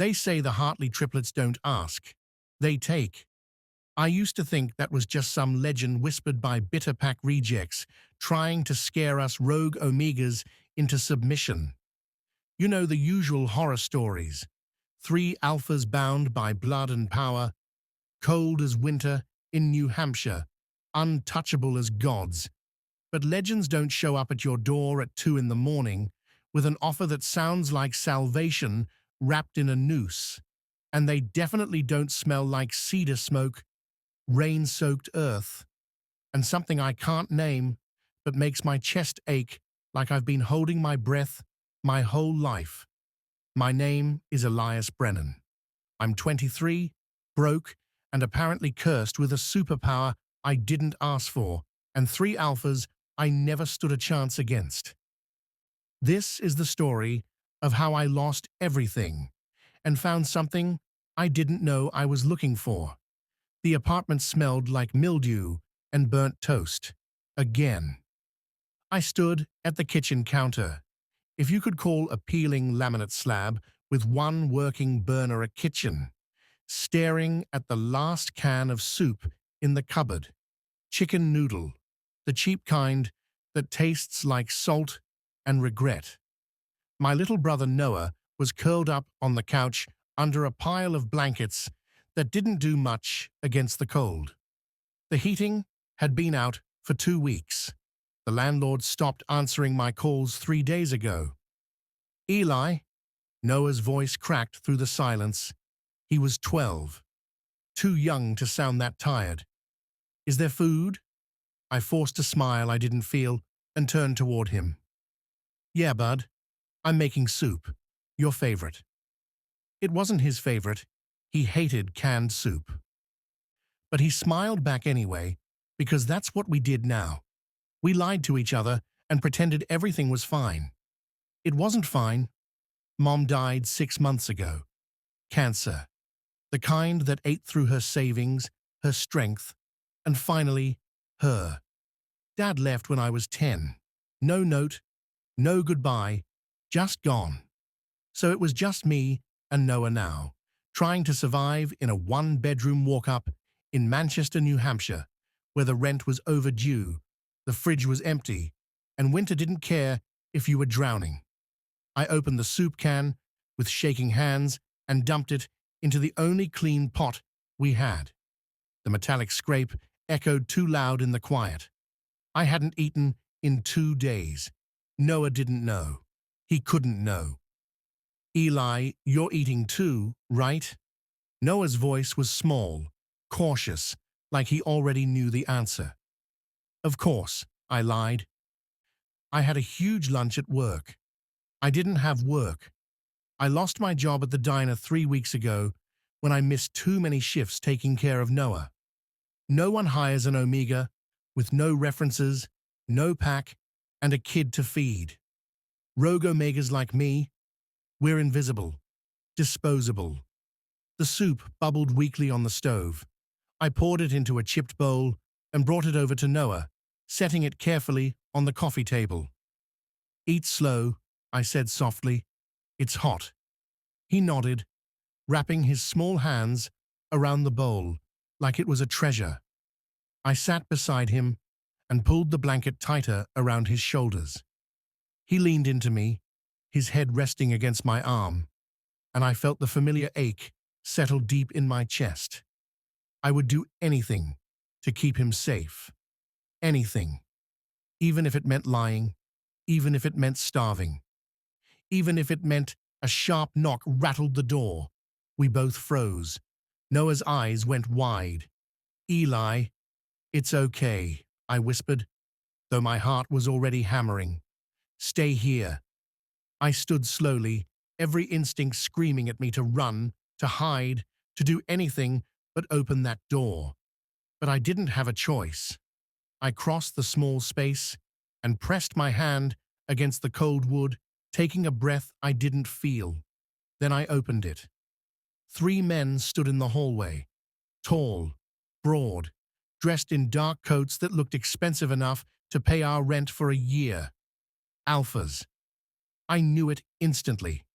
They say the Hartley triplets don't ask, they take. I used to think that was just some legend whispered by bitter pack rejects trying to scare us rogue omegas into submission. You know the usual horror stories. Three alphas bound by blood and power, cold as winter in New Hampshire, untouchable as gods. But legends don't show up at your door at 2 in the morning with an offer that sounds like salvation wrapped in a noose. And they definitely don't smell like cedar smoke, rain-soaked earth, and something I can't name but makes my chest ache like I've been holding my breath my whole life. My name is Elias Brennan. I'm 23, broke, and apparently cursed with a superpower I didn't ask for, and 3 alphas I never stood a chance against. This is the story of how I lost everything and found something I didn't know I was looking for. The apartment smelled like mildew and burnt toast. Again. I stood at the kitchen counter. If you could call a peeling laminate slab with one working burner a kitchen, staring at the last can of soup in the cupboard. Chicken noodle, the cheap kind that tastes like salt and regret. My little brother Noah was curled up on the couch under a pile of blankets that didn't do much against the cold. The heating had been out for 2 weeks. The landlord stopped answering my calls 3 days ago. Eli, Noah's voice cracked through the silence. He was 12. Too young to sound that tired. Is there food? I forced a smile I didn't feel and turned toward him. Yeah, bud. I'm making soup. Your favorite. It wasn't his favorite. He hated canned soup. But he smiled back anyway, because that's what we did now. We lied to each other and pretended everything was fine. It wasn't fine. Mom died 6 months ago. Cancer. The kind that ate through her savings, her strength, and finally, her. Dad left when I was 10. No note, no goodbye, just gone. So it was just me and Noah now, trying to survive in a 1-bedroom walk-up in Manchester, New Hampshire, where the rent was overdue, the fridge was empty, and winter didn't care if you were drowning. I opened the soup can with shaking hands and dumped it into the only clean pot we had. The metallic scrape echoed too loud in the quiet. I hadn't eaten in 2 days. Noah didn't know. He couldn't know. Eli, you're eating too, right? Noah's voice was small, cautious, like he already knew the answer. Of course, I lied. I had a huge lunch at work. I didn't have work. I lost my job at the diner 3 weeks ago when I missed too many shifts taking care of Noah. No one hires an Omega with no references, no pack, and a kid to feed. Rogue Omegas like me, we're invisible, disposable. The soup bubbled weakly on the stove. I poured it into a chipped bowl and brought it over to Noah, setting it carefully on the coffee table. Eat slow, I said softly. It's hot. He nodded, wrapping his small hands around the bowl like it was a treasure. I sat beside him and pulled the blanket tighter around his shoulders. He leaned into me, his head resting against my arm, and I felt the familiar ache settle deep in my chest. I would do anything to keep him safe. Anything. Even if it meant lying, even if it meant starving, even if it meant a sharp knock rattled the door. We both froze. Noah's eyes went wide. Eli, it's okay, I whispered, though my heart was already hammering. Stay here. I stood slowly, every instinct screaming at me to run, to hide, to do anything but open that door. But I didn't have a choice. I crossed the small space and pressed my hand against the cold wood, taking a breath I didn't feel. Then I opened it. 3 men stood in the hallway, tall, broad, dressed in dark coats that looked expensive enough to pay our rent for a year. Alphas. I knew it instantly.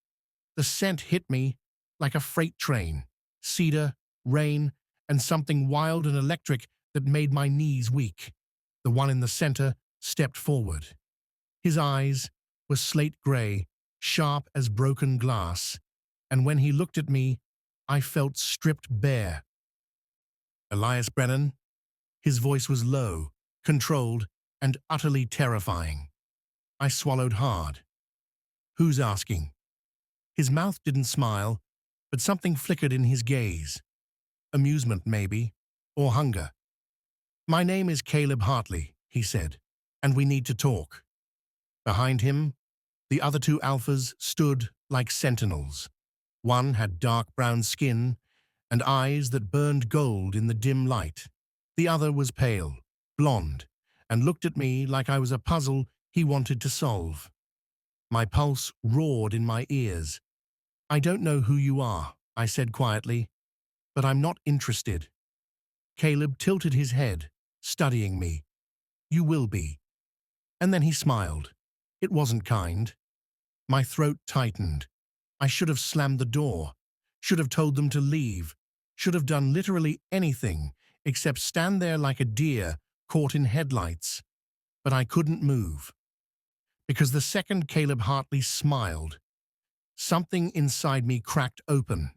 The scent hit me like a freight train, cedar, rain, and something wild and electric that made my knees weak. The one in the center stepped forward. His eyes were slate gray, sharp as broken glass, and when he looked at me, I felt stripped bare. Elias Brennan? His voice was low, controlled, and utterly terrifying. I swallowed hard. Who's asking? His mouth didn't smile, but something flickered in his gaze. Amusement, maybe, or hunger. My name is Caleb Hartley, he said, and we need to talk. Behind him, the other two alphas stood like sentinels. One had dark brown skin and eyes that burned gold in the dim light. The other was pale, blonde, and looked at me like I was a puzzle he wanted to solve. My pulse roared in my ears. I don't know who you are, I said quietly, but I'm not interested. Caleb tilted his head, studying me. You will be. And then he smiled. It wasn't kind. My throat tightened. I should have slammed the door, should have told them to leave, should have done literally anything except stand there like a deer caught in headlights. But I couldn't move. Because the second Caleb Hartley smiled, something inside me cracked open,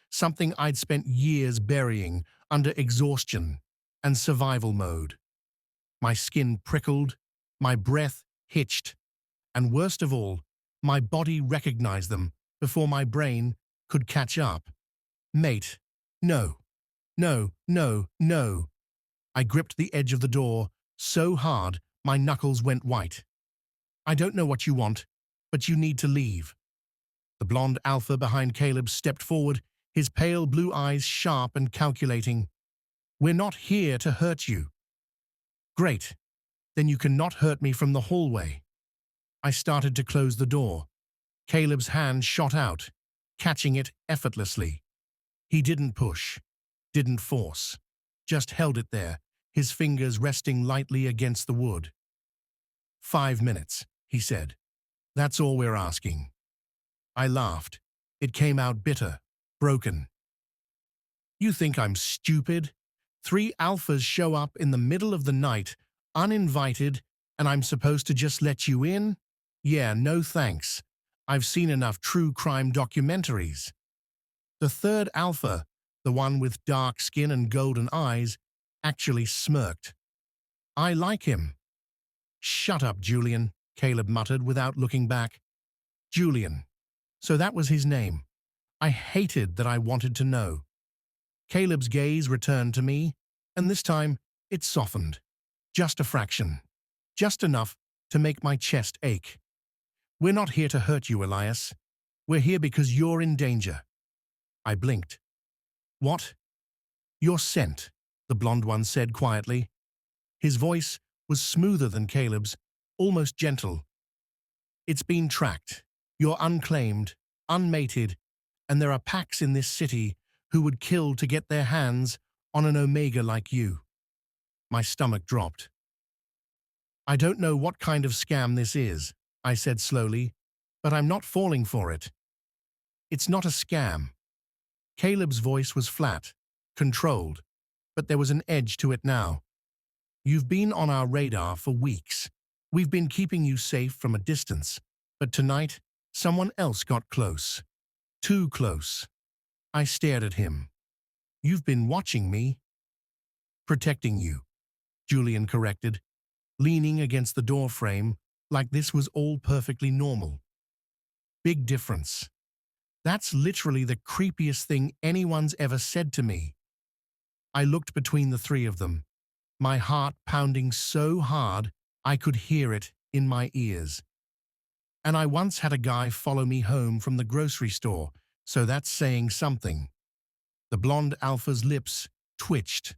something I'd spent years burying under exhaustion and survival mode. My skin prickled, my breath hitched, and worst of all, my body recognized them before my brain could catch up. Mate, no, no, no, no. I gripped the edge of the door so hard my knuckles went white. I don't know what you want, but you need to leave. The blonde alpha behind Caleb stepped forward, his pale blue eyes sharp and calculating. We're not here to hurt you. Great. Then you cannot hurt me from the hallway. I started to close the door. Caleb's hand shot out, catching it effortlessly. He didn't push, didn't force, just held it there, his fingers resting lightly against the wood. 5 minutes, he said. That's all we're asking. I laughed. It came out bitter, broken. You think I'm stupid? 3 alphas show up in the middle of the night, uninvited, and I'm supposed to just let you in? Yeah, no thanks. I've seen enough true crime documentaries. The third alpha, the one with dark skin and golden eyes, actually smirked. I like him. Shut up, Julian, Caleb muttered without looking back. Julian. So that was his name. I hated that I wanted to know. Caleb's gaze returned to me, and this time it softened. Just a fraction. Just enough to make my chest ache. We're not here to hurt you, Elias. We're here because you're in danger. I blinked. What? You're sent, the blonde one said quietly. His voice was smoother than Caleb's, almost gentle. It's been tracked. You're unclaimed, unmated, and there are packs in this city who would kill to get their hands on an Omega like you. My stomach dropped. I don't know what kind of scam this is, I said slowly, but I'm not falling for it. It's not a scam. Caleb's voice was flat, controlled, but there was an edge to it now. You've been on our radar for weeks. We've been keeping you safe from a distance, but tonight, someone else got close. Too close. I stared at him. You've been watching me. Protecting you, Julian corrected, leaning against the doorframe like this was all perfectly normal. Big difference. That's literally the creepiest thing anyone's ever said to me. I looked between the 3 of them, my heart pounding so hard I could hear it in my ears. And I once had a guy follow me home from the grocery store, so that's saying something. The blonde alpha's lips twitched,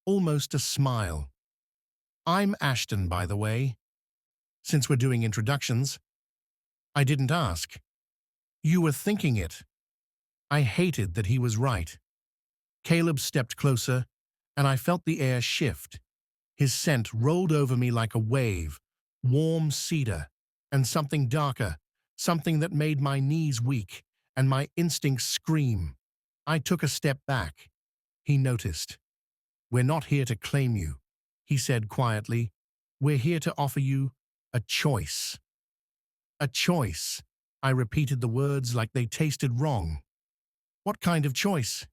almost a smile. I'm Ashton, by the way. Since we're doing introductions, I didn't ask. You were thinking it. I hated that he was right. Caleb stepped closer, and I felt the air shift. His scent rolled over me like a wave, warm cedar, and something darker, something that made my knees weak and my instincts scream. I took a step back. He noticed. "We're not here to claim you," he said quietly. "We're here to offer you a choice." A choice. I repeated the words like they tasted wrong. "What kind of choice?"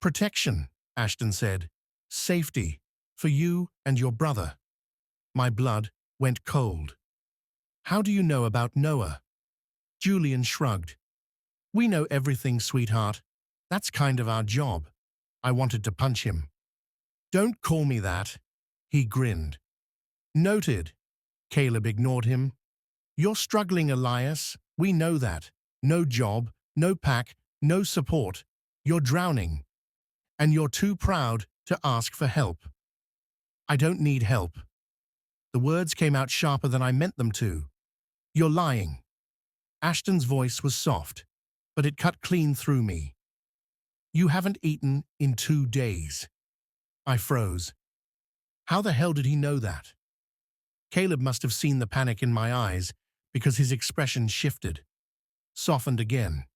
"Protection," Ashton said. "Safety. For you and your brother." My blood went cold. "How do you know about Noah?" Julian shrugged. "We know everything, sweetheart. That's kind of our job." I wanted to punch him. "Don't call me that." He grinned. "Noted." Caleb ignored him. "You're struggling, Elias. We know that. No job, no pack, no support. You're drowning. And you're too proud to ask for help." "I don't need help." The words came out sharper than I meant them to. "You're lying." Ashton's voice was soft, but it cut clean through me. "You haven't eaten in 2 days." I froze. How the hell did he know that? Caleb must have seen the panic in my eyes because his expression shifted, softened again.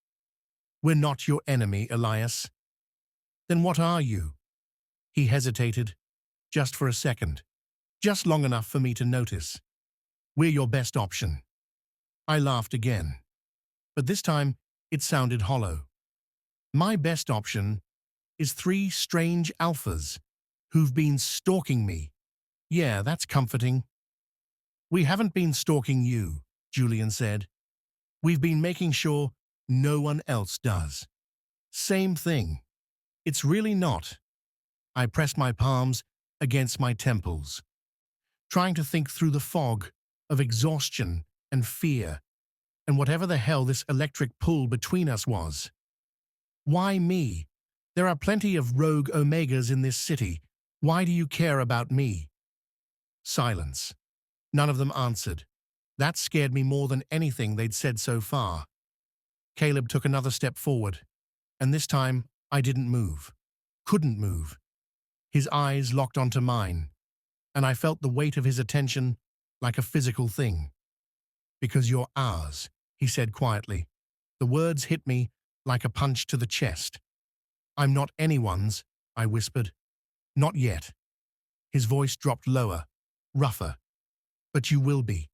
"We're not your enemy, Elias." "Then what are you?" He hesitated, just for a second, just long enough for me to notice. "We're your best option." I laughed again, but this time it sounded hollow. "My best option is 3 strange alphas who've been stalking me." "Yeah, that's comforting." "We haven't been stalking you," Julian said. "We've been making sure no one else does." "Same thing." "It's really not." I pressed my palms against my temples, trying to think through the fog of exhaustion and fear and whatever the hell this electric pull between us was. "Why me? There are plenty of rogue Omegas in this city. Why do you care about me?" Silence. None of them answered. That scared me more than anything they'd said so far. Caleb took another step forward, and this time I didn't move. Couldn't move. His eyes locked onto mine, and I felt the weight of his attention like a physical thing. "Because you're ours," he said quietly. The words hit me like a punch to the chest. "I'm not anyone's," I whispered. "Not yet." His voice dropped lower, rougher. "But you will be."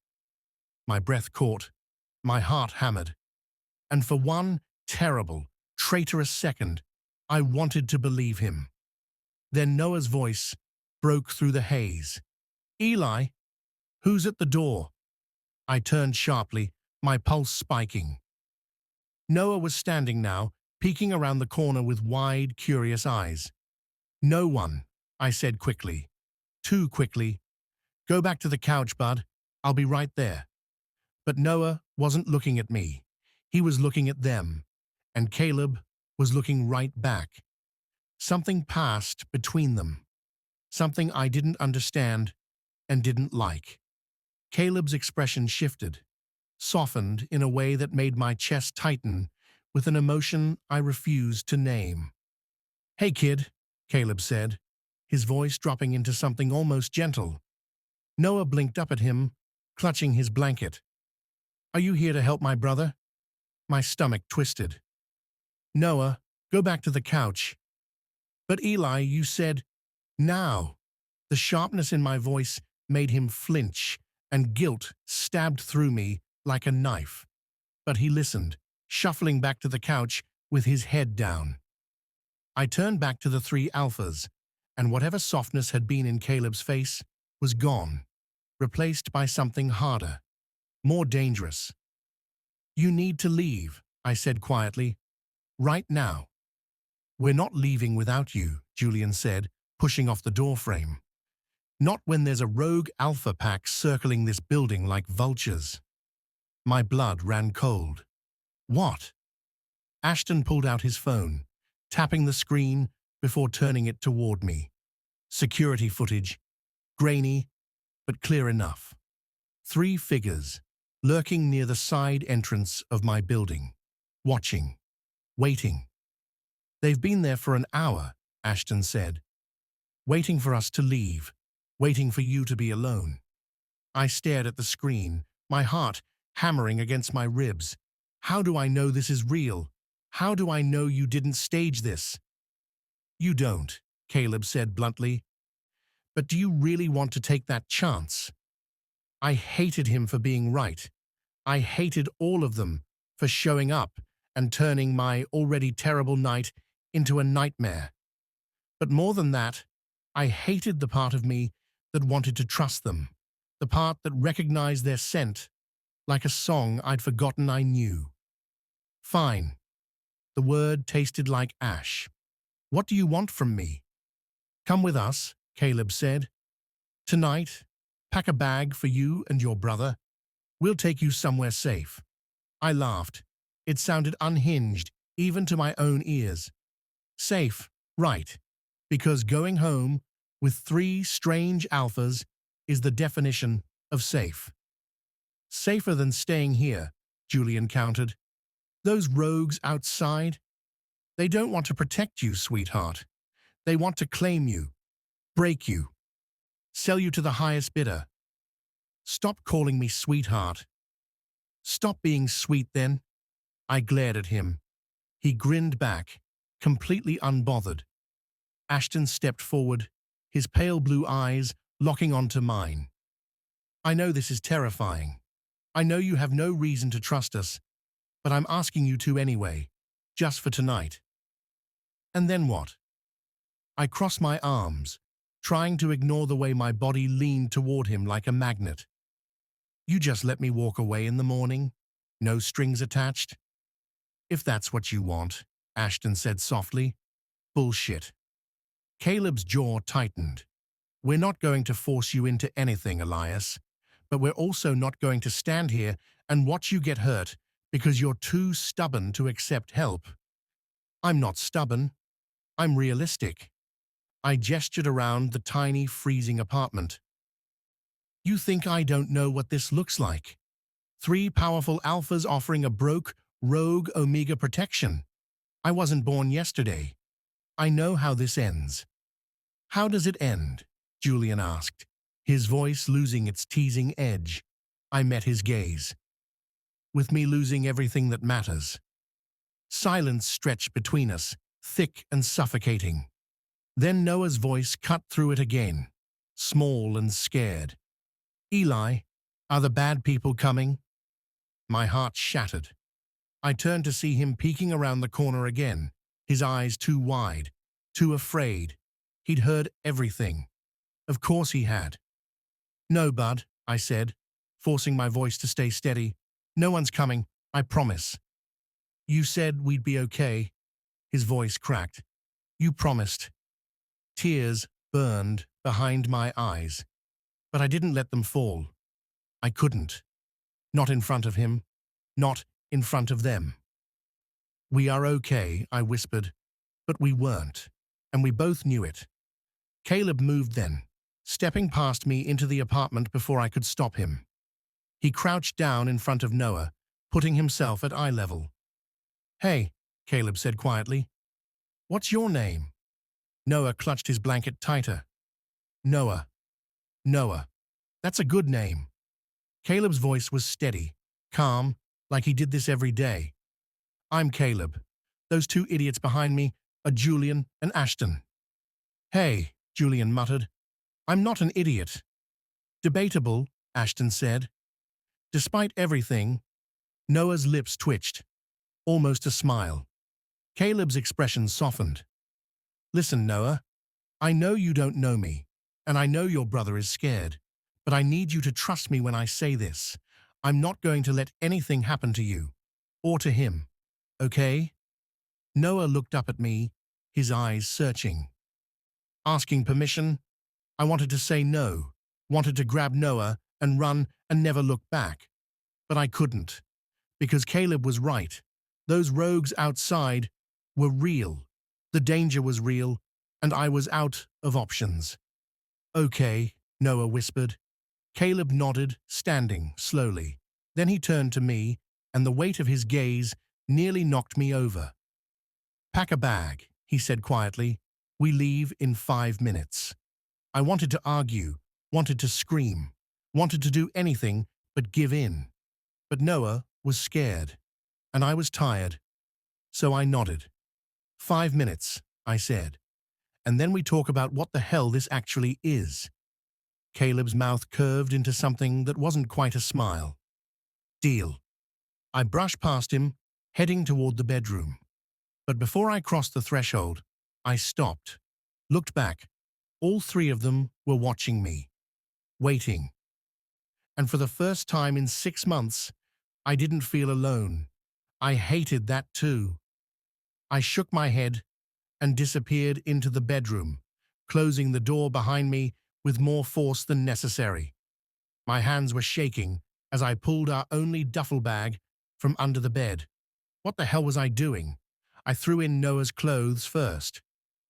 My breath caught, my heart hammered, and for one terrible, traitorous second, I wanted to believe him. Then Noah's voice broke through the haze. "Eli, who's at the door?" I turned sharply, my pulse spiking. Noah was standing now, peeking around the corner with wide, curious eyes. "No one," I said quickly. Too quickly. "Go back to the couch, bud. I'll be right there." But Noah wasn't looking at me. He was looking at them, and Caleb was looking right back. Something passed between them. Something I didn't understand and didn't like. Caleb's expression shifted, softened in a way that made my chest tighten with an emotion I refused to name. "Hey, kid," Caleb said, his voice dropping into something almost gentle. Noah blinked up at him, clutching his blanket. "Are you here to help my brother?" My stomach twisted. "Noah, go back to the couch." "But Eli, you said—" "Now." The sharpness in my voice made him flinch, and guilt stabbed through me like a knife. But he listened, shuffling back to the couch with his head down. I turned back to the 3 alphas, and whatever softness had been in Caleb's face was gone, replaced by something harder, more dangerous. "You need to leave," I said quietly. "Right now." "We're not leaving without you," Julian said, pushing off the doorframe. "Not when there's a rogue alpha pack circling this building like vultures." My blood ran cold. "What?" Ashton pulled out his phone, tapping the screen before turning it toward me. Security footage, grainy, but clear enough. 3 figures, lurking near the side entrance of my building, watching, waiting. "They've been there for an hour," Ashton said. "Waiting for us to leave, waiting for you to be alone." I stared at the screen, my heart hammering against my ribs. How do I know this is real? How do I know you didn't stage this? You don't, Caleb said bluntly. But do you really want to take that chance? I hated him for being right. I hated all of them for showing up and turning my already terrible night into a nightmare. But more than that, I hated the part of me that wanted to trust them, the part that recognized their scent like a song I'd forgotten I knew. Fine. The word tasted like ash. What do you want from me? Come with us, Caleb said. Tonight, pack a bag for you and your brother. We'll take you somewhere safe. I laughed. It sounded unhinged, even to my own ears. Safe, right, because going home with 3 strange alphas is the definition of safe. Safer than staying here, Julian countered. Those rogues outside, they don't want to protect you, sweetheart. They want to claim you, break you, sell you to the highest bidder. Stop calling me sweetheart. Stop being sweet then. I glared at him. He grinned back, completely unbothered. Ashton stepped forward, his pale blue eyes locking onto mine. I know this is terrifying. I know you have no reason to trust us, but I'm asking you to anyway, just for tonight. And then what? I crossed my arms, trying to ignore the way my body leaned toward him like a magnet. You just let me walk away in the morning? No strings attached? If that's what you want, Ashton said softly. Bullshit. Caleb's jaw tightened. We're not going to force you into anything, Elias, but we're also not going to stand here and watch you get hurt because you're too stubborn to accept help. I'm not stubborn. I'm realistic. I gestured around the tiny, freezing apartment. You think I don't know what this looks like? 3 powerful alphas offering a broke, rogue Omega protection. I wasn't born yesterday. I know how this ends. How does it end? Julian asked, his voice losing its teasing edge. I met his gaze. With me losing everything that matters. Silence stretched between us, thick and suffocating. Then Noah's voice cut through it again, small and scared. Eli, are the bad people coming? My heart shattered. I turned to see him peeking around the corner again, his eyes too wide, too afraid. He'd heard everything. Of course he had. No, bud, I said, forcing my voice to stay steady. No one's coming, I promise. You said we'd be okay. His voice cracked. You promised. Tears burned behind my eyes, but I didn't let them fall. I couldn't. Not in front of him. Not in front of them. We are okay, I whispered, but we weren't, and we both knew it. Caleb moved then, stepping past me into the apartment before I could stop him. He crouched down in front of Noah, putting himself at eye level. Hey, Caleb said quietly. What's your name? Noah clutched his blanket tighter. Noah. Noah. That's a good name. Caleb's voice was steady, calm, like he did this every day. I'm Caleb. Those 2 idiots behind me are Julian and Ashton. Hey, Julian muttered. I'm not an idiot. Debatable, Ashton said. Despite everything, Noah's lips twitched, almost a smile. Caleb's expression softened. Listen, Noah, I know you don't know me, and I know your brother is scared, but I need you to trust me when I say this. I'm not going to let anything happen to you, or to him, okay? Noah looked up at me, his eyes searching. Asking permission, I wanted to say no, wanted to grab Noah and run and never look back. But I couldn't, because Caleb was right. Those rogues outside were real. The danger was real, and I was out of options. Okay, Noah whispered. Caleb nodded, standing slowly. Then he turned to me, and the weight of his gaze nearly knocked me over. Pack a bag, he said quietly. We leave in 5 minutes. I wanted to argue, wanted to scream, wanted to do anything but give in. But Noah was scared, and I was tired. So I nodded. 5 minutes, I said, and then we talk about what the hell this actually is. Caleb's mouth curved into something that wasn't quite a smile. Deal. I brushed past him, heading toward the bedroom. But before I crossed the threshold, I stopped, looked back. All three of them were watching me, waiting. And for the first time in 6 months, I didn't feel alone. I hated that too. I shook my head and disappeared into the bedroom, closing the door behind me with more force than necessary. My hands were shaking as I pulled our only duffel bag from under the bed. What the hell was I doing? I threw in Noah's clothes first.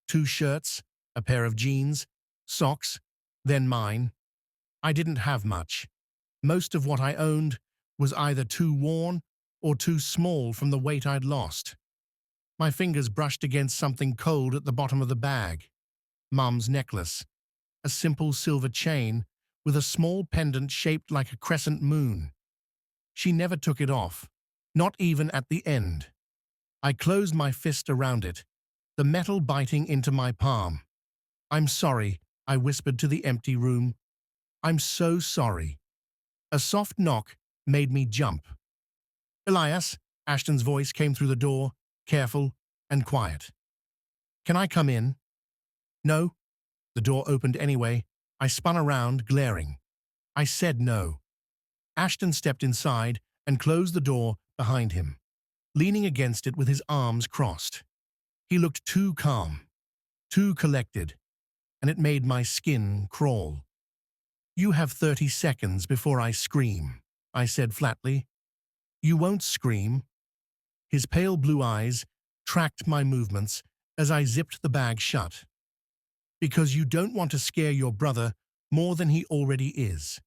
2 shirts, a pair of jeans, socks, then mine. I didn't have much. Most of what I owned was either too worn or too small from the weight I'd lost. My fingers brushed against something cold at the bottom of the bag. Mum's necklace. A simple silver chain with a small pendant shaped like a crescent moon. She never took it off, not even at the end. I closed my fist around it, the metal biting into my palm. "I'm sorry," I whispered to the empty room. "I'm so sorry." A soft knock made me jump. "Elias," Ashton's voice came through the door, careful and quiet. "Can I come in?" "No." The door opened anyway. I spun around, glaring. I said no. Ashton stepped inside and closed the door behind him, leaning against it with his arms crossed. He looked too calm, too collected, and it made my skin crawl. "You have 30 seconds before I scream," I said flatly. "You won't scream." His pale blue eyes tracked my movements as I zipped the bag shut. "Because you don't want to scare your brother more than he already is."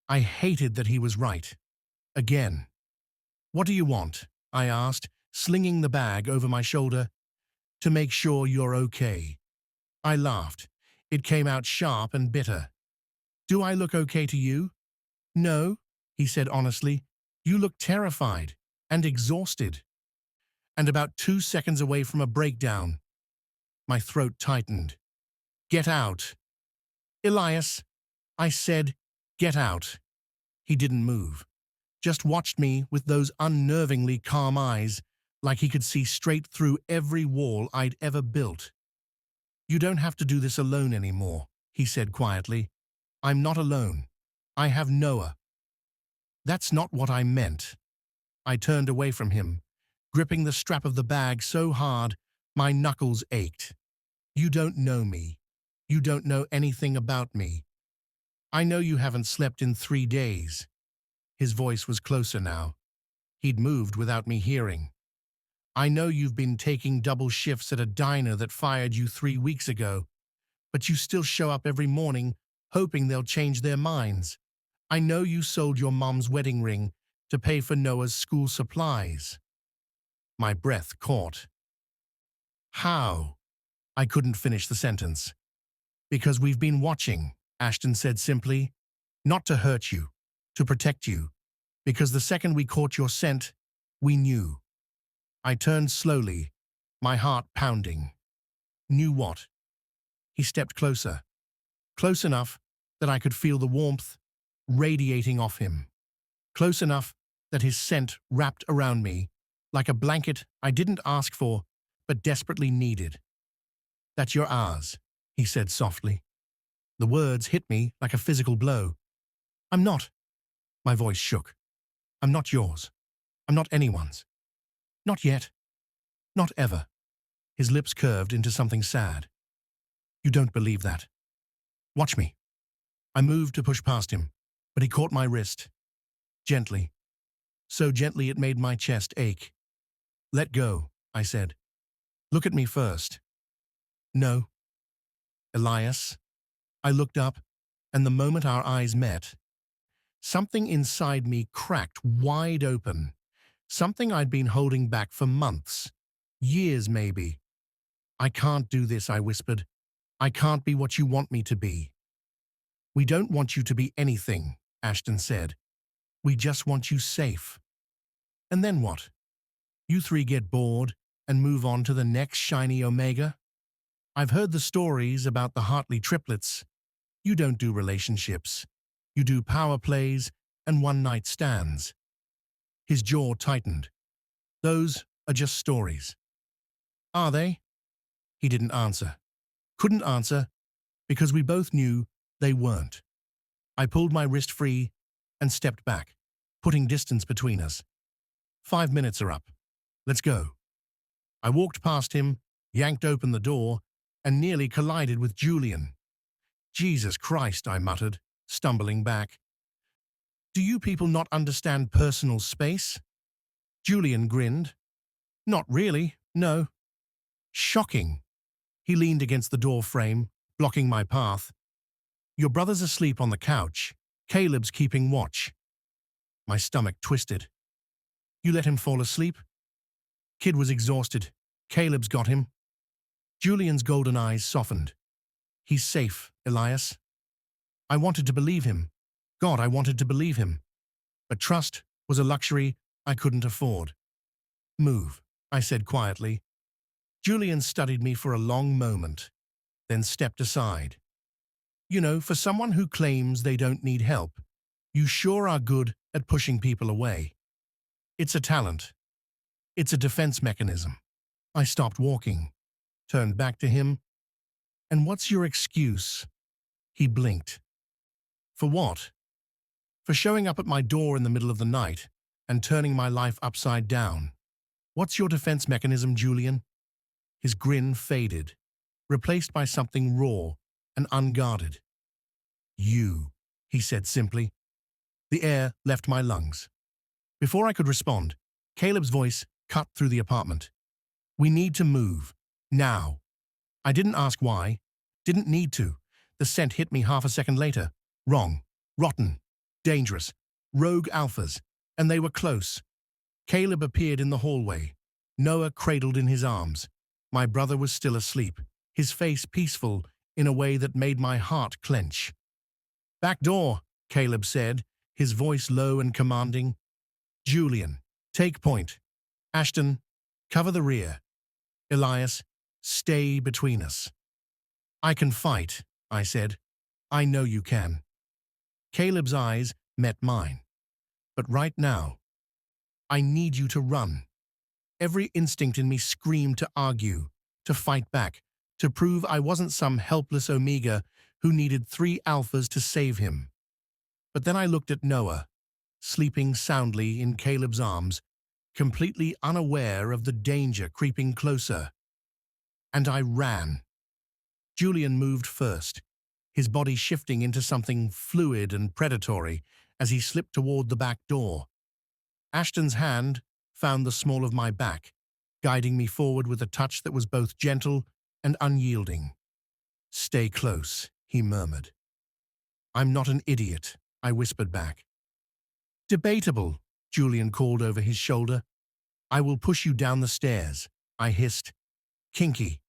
I hated that he was right. Again. "What do you want?" I asked, slinging the bag over my shoulder. "To make sure you're okay." I laughed. It came out sharp and bitter. "Do I look okay to you?" "No," he said honestly. "You look terrified and exhausted." And about 2 seconds away from a breakdown. My throat tightened. "Get out." "Elias," I said, "get out." He didn't move, just watched me with those unnervingly calm eyes, like he could see straight through every wall I'd ever built. "You don't have to do this alone anymore," he said quietly. "I'm not alone. I have Noah." "That's not what I meant." I turned away from him, gripping the strap of the bag so hard my knuckles ached. "You don't know me. You don't know anything about me. I know you haven't slept in 3 days." His voice was closer now. He'd moved without me hearing. "I know you've been taking double shifts at a diner that fired you 3 weeks ago, but you still show up every morning hoping they'll change their minds. I know you sold your mom's wedding ring to pay for Noah's school supplies." My breath caught. "How?" I couldn't finish the sentence. "Because we've been watching," Ashton said simply. "Not to hurt you, to protect you. Because the second we caught your scent, we knew." I turned slowly, my heart pounding. "Knew what?" He stepped closer, close enough that I could feel the warmth radiating off him, close enough that his scent wrapped around me like a blanket I didn't ask for but desperately needed. "That you're ours," he said softly. The words hit me like a physical blow. "I'm not." My voice shook. "I'm not yours. I'm not anyone's. Not yet. Not ever." His lips curved into something sad. "You don't believe that. Watch me." I moved to push past him, but he caught my wrist. Gently. So gently it made my chest ache. "Let go," I said. "Look at me first." "No." "Elias." I looked up, and the moment our eyes met, something inside me cracked wide open. Something I'd been holding back for months. Years, maybe. "I can't do this," I whispered. "I can't be what you want me to be." "We don't want you to be anything," Ashton said. "We just want you safe." "And then what? You three get bored, and move on to the next shiny omega? I've heard the stories about the Hartley triplets. You don't do relationships. You do power plays and one-night stands. His jaw tightened. Those are just stories. Are they? He didn't answer. Couldn't answer because we both knew they weren't. I pulled my wrist free and stepped back, putting distance between us. 5 minutes are up. Let's go. I walked past him, yanked open the door, and nearly collided with Julian. Jesus Christ, I muttered, stumbling back. Do you people not understand personal space? Julian grinned. Not really, no. Shocking. He leaned against the door frame, blocking my path. Your brother's asleep on the couch. Caleb's keeping watch. My stomach twisted. You let him fall asleep? Kid was exhausted. Caleb's got him. Julian's golden eyes softened. He's safe, Elias. I wanted to believe him. God, I wanted to believe him. But trust was a luxury I couldn't afford. Move, I said quietly. Julian studied me for a long moment, then stepped aside. You know, for someone who claims they don't need help, you sure are good at pushing people away. It's a talent. It's a defense mechanism. I stopped walking, turned back to him. And what's your excuse? He blinked. For what? For showing up at my door in the middle of the night and turning my life upside down. What's your defense mechanism, Julian? His grin faded, replaced by something raw and unguarded. You, he said simply. The air left my lungs. Before I could respond, Caleb's voice cut through the apartment. We need to move. Now. I didn't ask why. Didn't need to. The scent hit me half a second later. Wrong. Rotten. Dangerous. Rogue alphas. And they were close. Caleb appeared in the hallway. Noah cradled in his arms. My brother was still asleep, his face peaceful in a way that made my heart clench. Back door, Caleb said, his voice low and commanding. Julian, take point. Ashton, cover the rear. Elias, stay between us. I can fight, I said. I know you can. Caleb's eyes met mine. But right now, I need you to run. Every instinct in me screamed to argue, to fight back, to prove I wasn't some helpless omega who needed 3 alphas to save him. But then I looked at Noah, sleeping soundly in Caleb's arms, completely unaware of the danger creeping closer. And I ran. Julian moved first, his body shifting into something fluid and predatory as he slipped toward the back door. Ashton's hand found the small of my back, guiding me forward with a touch that was both gentle and unyielding. Stay close, he murmured. I'm not an idiot, I whispered back. Debatable, Julian called over his shoulder. I will push you down the stairs, I hissed. Kinky.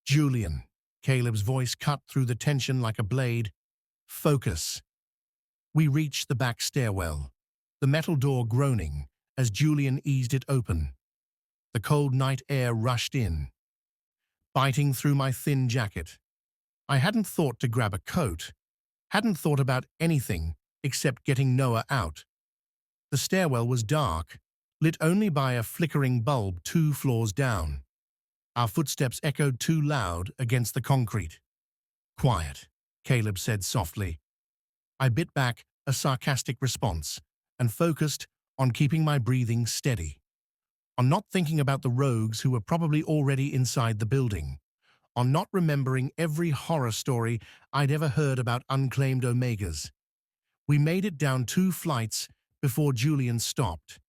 Julian, Caleb's voice cut through the tension like a blade. Focus. We reached the back stairwell, the metal door groaning as Julian eased it open. The cold night air rushed in, biting through my thin jacket. I hadn't thought to grab a coat, hadn't thought about anything except getting Noah out. The stairwell was dark, lit only by a flickering bulb 2 floors down. Our footsteps echoed too loud against the concrete. Quiet, Caleb said softly. I bit back a sarcastic response and focused on keeping my breathing steady, on not thinking about the rogues who were probably already inside the building, on not remembering every horror story I'd ever heard about unclaimed omegas. We made it down 2 flights before Julian stopped.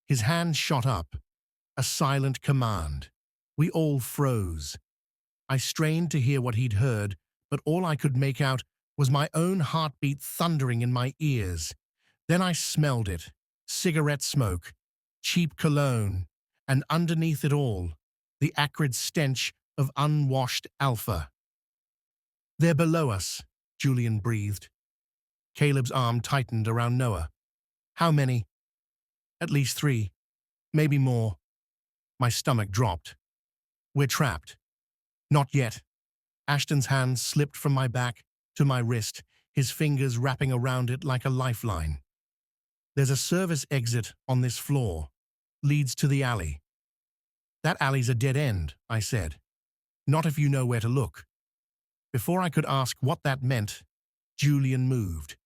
His hand shot up, a silent command. We all froze. I strained to hear what he'd heard, but all I could make out was my own heartbeat thundering in my ears. Then I smelled it, cigarette smoke, cheap cologne, and underneath it all, the acrid stench of unwashed alpha. They're below us, Julian breathed. Caleb's arm tightened around Noah. How many? At least 3, maybe more. My stomach dropped. We're trapped. Not yet. Ashton's hand slipped from my back to my wrist, his fingers wrapping around it like a lifeline. There's a service exit on this floor. Leads to the alley. That alley's a dead end, I said. Not if you know where to look. Before I could ask what that meant, Julian moved.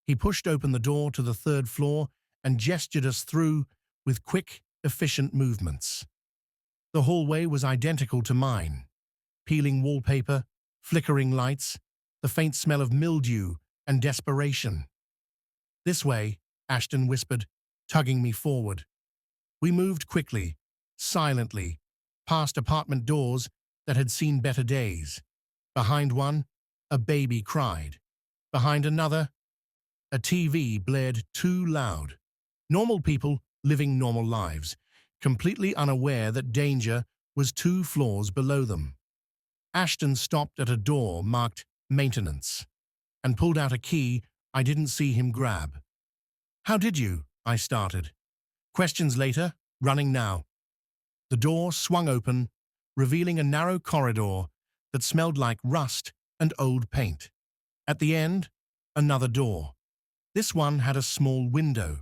He pushed open the door to the third floor and gestured us through with quick, efficient movements. The hallway was identical to mine. Peeling wallpaper, flickering lights, the faint smell of mildew and desperation. This way, Ashton whispered, tugging me forward. We moved quickly, silently, past apartment doors that had seen better days. Behind one, a baby cried. Behind another, a TV blared too loud. Normal people living normal lives, completely unaware that danger was 2 floors below them. Ashton stopped at a door marked Maintenance and pulled out a key I didn't see him grab. How did you? I started. Questions later, running now. The door swung open, revealing a narrow corridor that smelled like rust and old paint. At the end, another door. This one had a small window,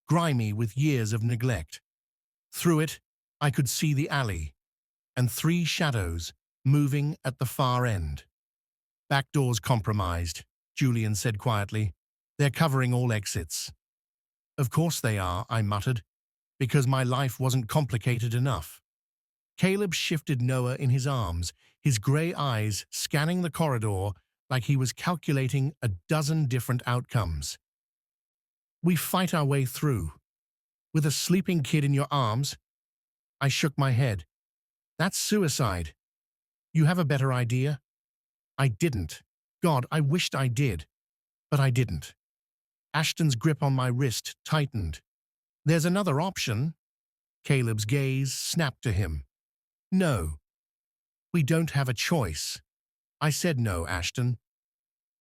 grimy with years of neglect. Through it, I could see the alley, and 3 shadows moving at the far end. Back doors compromised, Julian said quietly. They're covering all exits. Of course they are, I muttered, because my life wasn't complicated enough. Caleb shifted Noah in his arms, his grey eyes scanning the corridor like he was calculating a dozen different outcomes. We fight our way through. With a sleeping kid in your arms? I shook my head. That's suicide. You have a better idea? I didn't. God, I wished I did. But I didn't. Ashton's grip on my wrist tightened. There's another option. Caleb's gaze snapped to him. No. We don't have a choice. I said no, Ashton.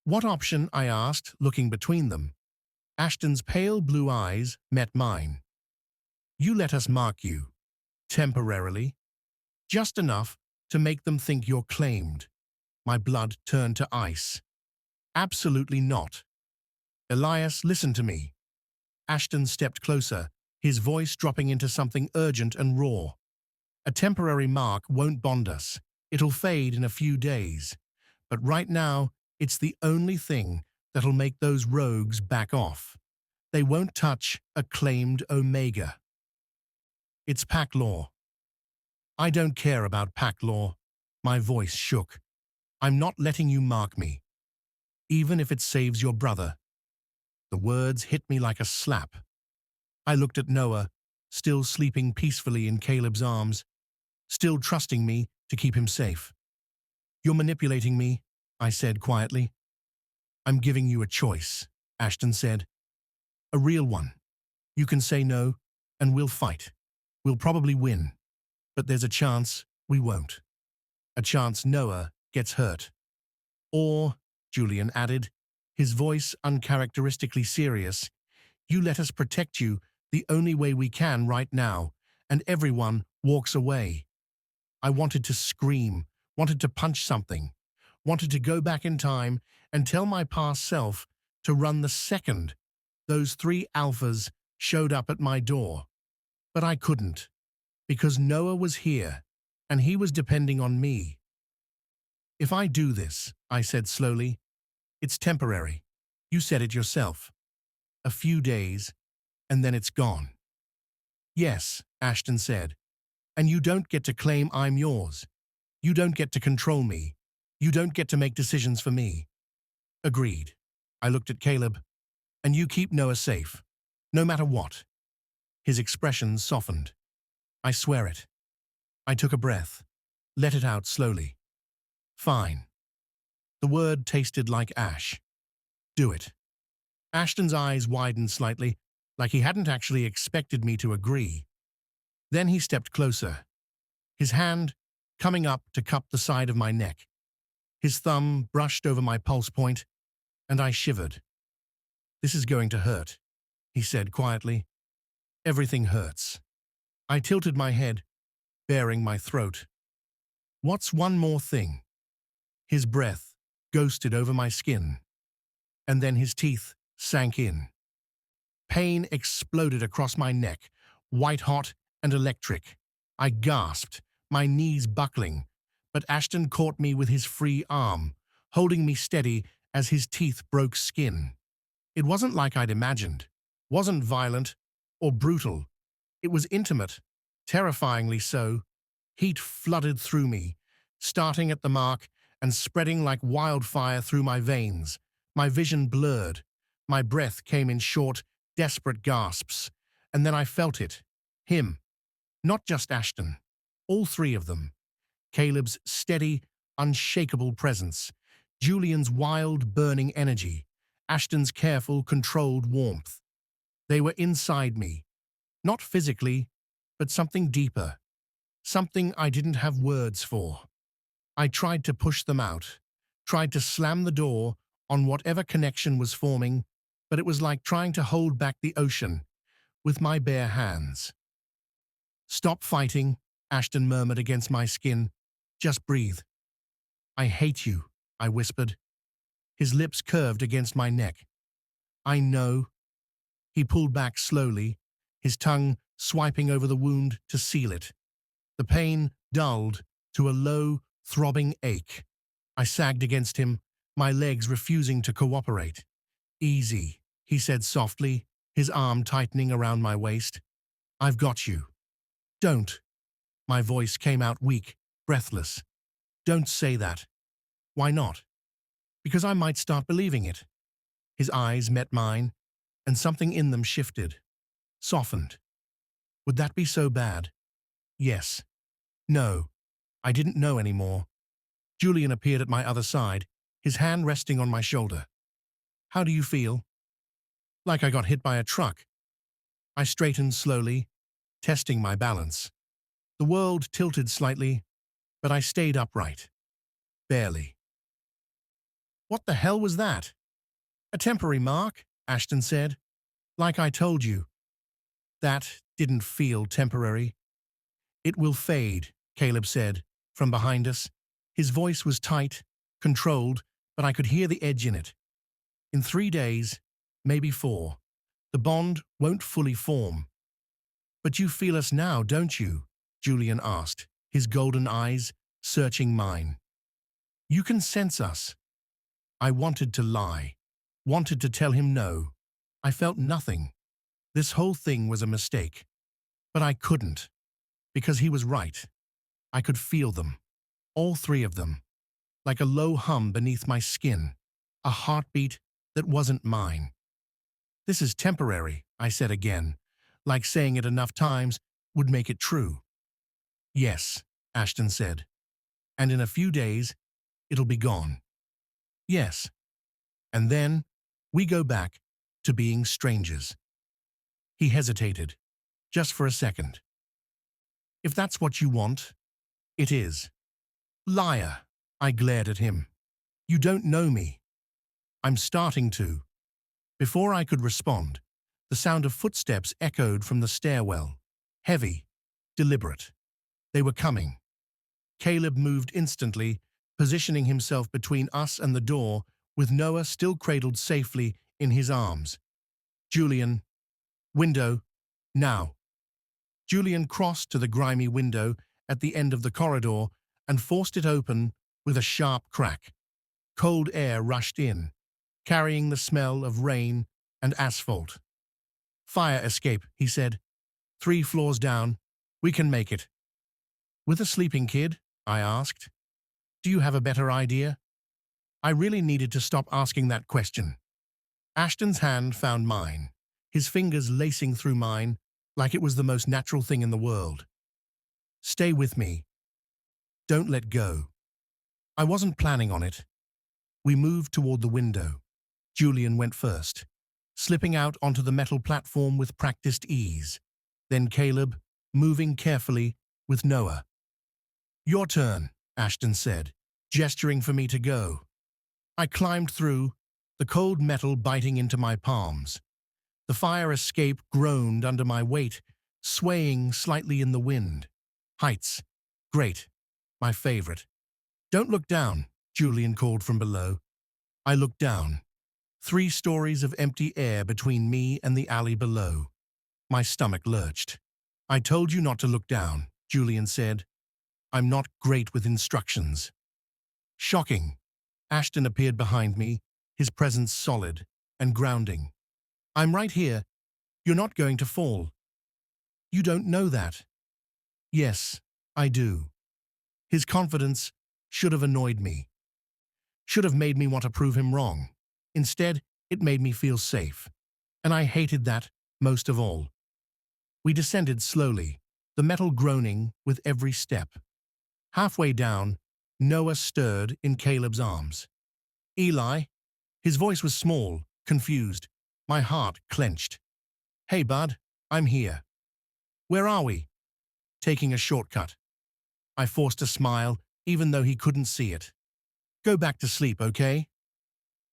What option? I asked, looking between them. Ashton's pale blue eyes met mine. You let us mark you. Temporarily. Just enough to make them think you're claimed. My blood turned to ice. Absolutely not. Elias, listen to me. Ashton stepped closer, his voice dropping into something urgent and raw. A temporary mark won't bond us. It'll fade in a few days. But right now, it's the only thing that'll make those rogues back off. They won't touch a claimed Omega. It's pack law. I don't care about pack law. My voice shook. I'm not letting you mark me. Even if it saves your brother. The words hit me like a slap. I looked at Noah, still sleeping peacefully in Caleb's arms, still trusting me to keep him safe. You're manipulating me, I said quietly. I'm giving you a choice, Ashton said. A real one. You can say no, and we'll fight. We'll probably win. But there's a chance we won't. A chance Noah gets hurt. Or, Julian added, his voice uncharacteristically serious, you let us protect you the only way we can right now, and everyone walks away. I wanted to scream, wanted to punch something, wanted to go back in time and tell my past self to run the second those 3 alphas showed up at my door. But I couldn't, because Noah was here, and he was depending on me. If I do this, I said slowly, it's temporary. You said it yourself. A few days, and then it's gone. Yes, Ashton said, and you don't get to claim I'm yours. You don't get to control me. You don't get to make decisions for me. Agreed. I looked at Caleb. And you keep Noah safe, no matter what. His expression softened. I swear it. I took a breath, let it out slowly. Fine. The word tasted like ash. Do it. Ashton's eyes widened slightly, like he hadn't actually expected me to agree. Then he stepped closer, his hand coming up to cup the side of my neck. His thumb brushed over my pulse point, and I shivered. This is going to hurt, he said quietly. Everything hurts. I tilted my head. baring my throat. What's one more thing? His breath ghosted over my skin, and then his teeth sank in. Pain exploded across my neck, white-hot and electric. I gasped, my knees buckling, but Ashton caught me with his free arm, holding me steady as his teeth broke skin. It wasn't like I'd imagined. Wasn't violent or brutal. It was intimate, terrifyingly so. Heat flooded through me, starting at the mark and spreading like wildfire through my veins. My vision blurred. My breath came in short, desperate gasps. And then I felt it. Him. Not just Ashton. All three of them. Caleb's steady, unshakable presence. Julian's wild, burning energy. Ashton's careful, controlled warmth. They were inside me. Not physically, but something deeper. Something I didn't have words for. I tried to push them out, tried to slam the door on whatever connection was forming, but it was like trying to hold back the ocean with my bare hands. "Stop fighting," Ashton murmured against my skin. "Just breathe." "I hate you," I whispered. His lips curved against my neck. "I know." He pulled back slowly, his tongue swiping over the wound to seal it. The pain dulled to a low, throbbing ache. I sagged against him, my legs refusing to cooperate. "Easy," he said softly, his arm tightening around my waist. "I've got you." "Don't." My voice came out weak, breathless. "Don't say that." "Why not?" "Because I might start believing it." His eyes met mine, and something in them shifted, softened. Would that be so bad? Yes. No. I didn't know anymore. Julian appeared at my other side, his hand resting on my shoulder. "How do you feel?" "Like I got hit by a truck." I straightened slowly, testing my balance. The world tilted slightly, but I stayed upright. Barely. "What the hell was that?" "A temporary mark," Ashton said. "Like I told you." That didn't feel temporary. "It will fade," Caleb said, from behind us. His voice was tight, controlled, but I could hear the edge in it. "In 3 days, maybe 4, the bond won't fully form." "But you feel us now, don't you?" Julian asked, his golden eyes searching mine. "You can sense us." I wanted to lie, wanted to tell him no. I felt nothing. This whole thing was a mistake. But I couldn't, because he was right. I could feel them, all three of them, like a low hum beneath my skin, a heartbeat that wasn't mine. "This is temporary," I said again, like saying it enough times would make it true. "Yes," Ashton said, "and in a few days, it'll be gone." "Yes. And then, we go back to being strangers." He hesitated, just for a second. "If that's what you want, it is." "Liar," I glared at him. "You don't know me." "I'm starting to." Before I could respond, the sound of footsteps echoed from the stairwell. Heavy, deliberate. They were coming. Caleb moved instantly, positioning himself between us and the door, with Noah still cradled safely in his arms. "Julian, window, now." Julian crossed to the grimy window at the end of the corridor and forced it open with a sharp crack. Cold air rushed in, carrying the smell of rain and asphalt. "Fire escape," he said. 3 floors down. We can make it." "With a sleeping kid?" I asked. "Do you have a better idea?" I really needed to stop asking that question. Ashton's hand found mine, his fingers lacing through mine like it was the most natural thing in the world. "Stay with me. Don't let go." I wasn't planning on it. We moved toward the window. Julian went first, slipping out onto the metal platform with practiced ease. Then Caleb, moving carefully, with Noah. "Your turn," Ashton said, gesturing for me to go. I climbed through, the cold metal biting into my palms. The fire escape groaned under my weight, swaying slightly in the wind. Heights. Great. My favorite. Don't look down, Julian called from below. I looked down. 3 stories of empty air between me and the alley below. My stomach lurched. I told you not to look down, Julian said. I'm not great with instructions. Shocking. Ashton appeared behind me, his presence solid and grounding. I'm right here. You're not going to fall. You don't know that. Yes, I do. His confidence should have annoyed me. Should have made me want to prove him wrong. Instead, it made me feel safe. And I hated that most of all. We descended slowly, the metal groaning with every step. Halfway down, Noah stirred in Caleb's arms. Eli? His voice was small, confused. My heart clenched. Hey, bud, I'm here. Where are we? Taking a shortcut. I forced a smile, even though he couldn't see it. Go back to sleep, okay?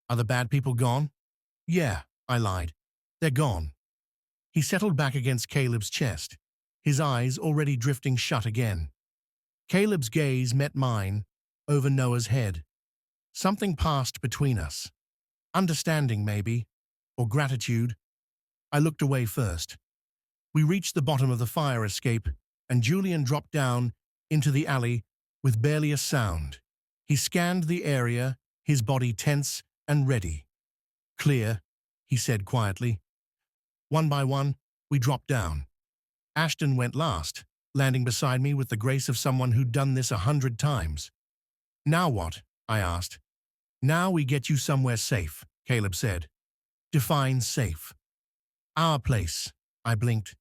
Are the bad people gone? Yeah, I lied. They're gone. He settled back against Caleb's chest, his eyes already drifting shut again. Caleb's gaze met mine over Noah's head. Something passed between us. Understanding, maybe, or gratitude. I looked away first. We reached the bottom of the fire escape, and Julian dropped down into the alley with barely a sound. He scanned the area, his body tense and ready. Clear, he said quietly. One by one, we dropped down. Ashton went last, landing beside me with the grace of someone who'd done this 100 times. Now what? I asked. Now we get you somewhere safe, Caleb said. Define safe. Our place, I blinked.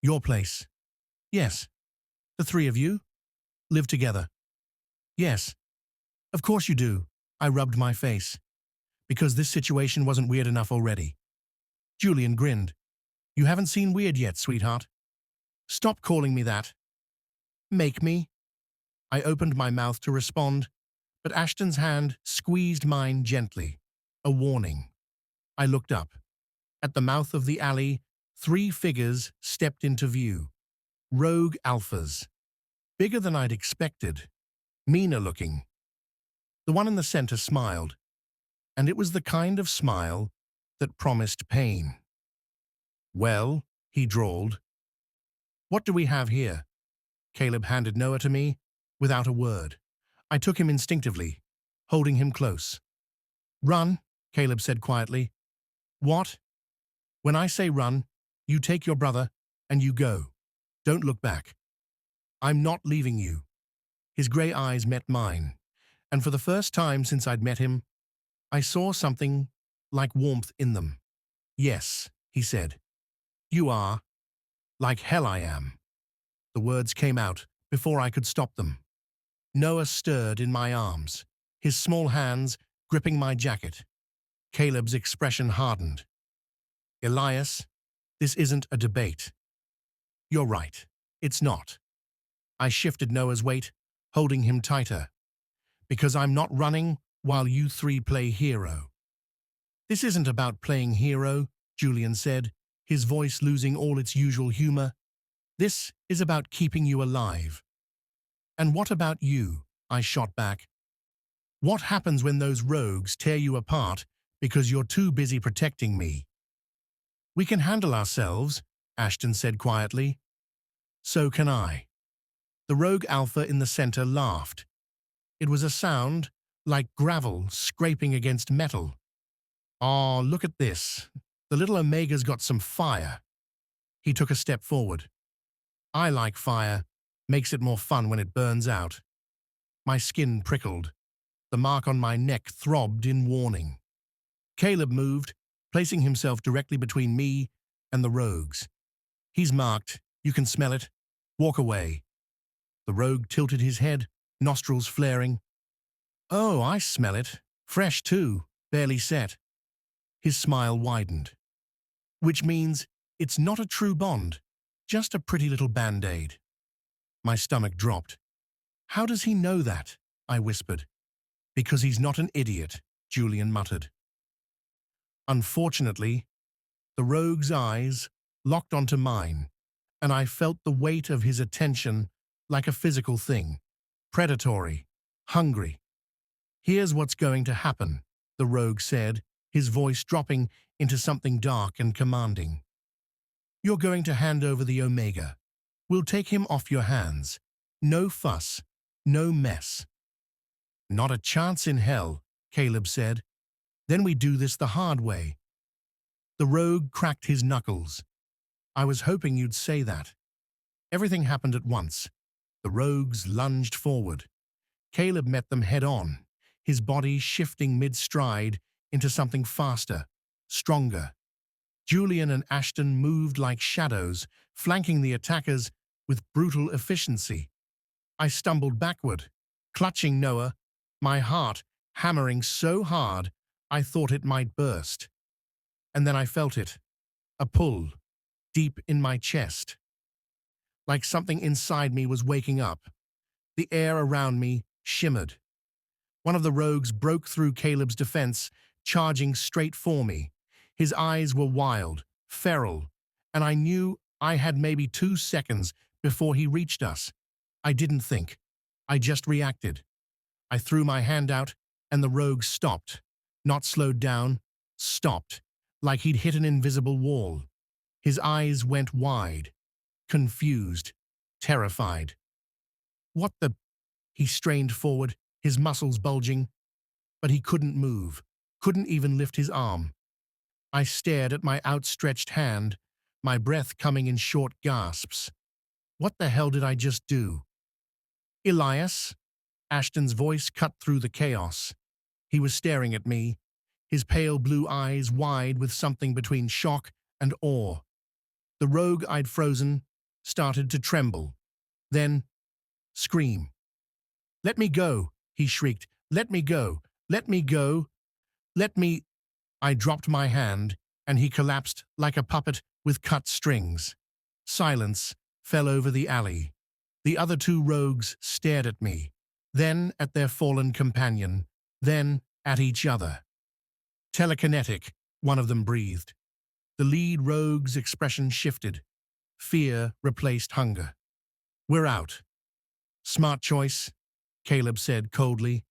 Your place. Yes. The 3 of you? Live together. Yes. Of course you do. I rubbed my face. Because this situation wasn't weird enough already. Julian grinned. You haven't seen weird yet, sweetheart. Stop calling me that. Make me? I opened my mouth to respond, but Ashton's hand squeezed mine gently. A warning. I looked up. At the mouth of the alley, 3 figures stepped into view. Rogue alphas. Bigger than I'd expected. Meaner looking. The one in the center smiled, and it was the kind of smile that promised pain. Well, he drawled. What do we have here? Caleb handed Noah to me, without a word. I took him instinctively, holding him close. Run, Caleb said quietly. What? When I say run, you take your brother and you go. Don't look back. I'm not leaving you. His grey eyes met mine, and for the first time since I'd met him, I saw something like warmth in them. Yes, he said. You are. Like hell I am. The words came out before I could stop them. Noah stirred in my arms, his small hands gripping my jacket. Caleb's expression hardened. Elias, this isn't a debate. You're right. It's not. I shifted Noah's weight, holding him tighter. Because I'm not running while you 3 play hero. This isn't about playing hero, Julian said, his voice losing all its usual humor. This is about keeping you alive. And what about you? I shot back. What happens when those rogues tear you apart because you're too busy protecting me? We can handle ourselves, Ashton said quietly. So can I. The rogue alpha in the center laughed. It was a sound like gravel scraping against metal. Oh, look at this. The little Omega's got some fire. He took a step forward. I like fire. Makes it more fun when it burns out. My skin prickled. The mark on my neck throbbed in warning. Caleb moved, placing himself directly between me and the rogues. He's marked. You can smell it. Walk away. The rogue tilted his head, nostrils flaring. Oh, I smell it. Fresh too, barely set. His smile widened. Which means it's not a true bond, just a pretty little band-aid. My stomach dropped. How does he know that? I whispered. Because he's not an idiot, Julian muttered. Unfortunately, the rogue's eyes locked onto mine, and I felt the weight of his attention like a physical thing. Predatory. Hungry. Here's what's going to happen, the rogue said, his voice dropping into something dark and commanding. You're going to hand over the Omega. We'll take him off your hands. No fuss. No mess. Not a chance in hell, Caleb said. Then we do this the hard way. The rogue cracked his knuckles. I was hoping you'd say that. Everything happened at once. The rogues lunged forward. Caleb met them head-on, his body shifting mid-stride into something faster, stronger. Julian and Ashton moved like shadows, flanking the attackers with brutal efficiency. I stumbled backward, clutching Noah, my heart hammering so hard I thought it might burst. And then I felt it, a pull, deep in my chest. Like something inside me was waking up. The air around me shimmered. One of the rogues broke through Caleb's defense, charging straight for me. His eyes were wild, feral, and I knew I had maybe 2 seconds before he reached us. I didn't think. I just reacted. I threw my hand out, and the rogue stopped. Not slowed down, stopped, like he'd hit an invisible wall. His eyes went wide, confused, terrified. What the? He strained forward, his muscles bulging, but he couldn't move, couldn't even lift his arm. I stared at my outstretched hand, my breath coming in short gasps. What the hell did I just do? Elias? Ashton's voice cut through the chaos. He was staring at me, his pale blue eyes wide with something between shock and awe. The rogue I'd frozen started to tremble, then scream. "Let me go," he shrieked. "Let me go! Let me go! Let me—" I dropped my hand, and he collapsed like a puppet with cut strings. Silence fell over the alley. The other 2 rogues stared at me, then at their fallen companion, then at each other. "Telekinetic," one of them breathed. The lead rogue's expression shifted. Fear replaced hunger. "We're out." "Smart choice," Caleb said coldly.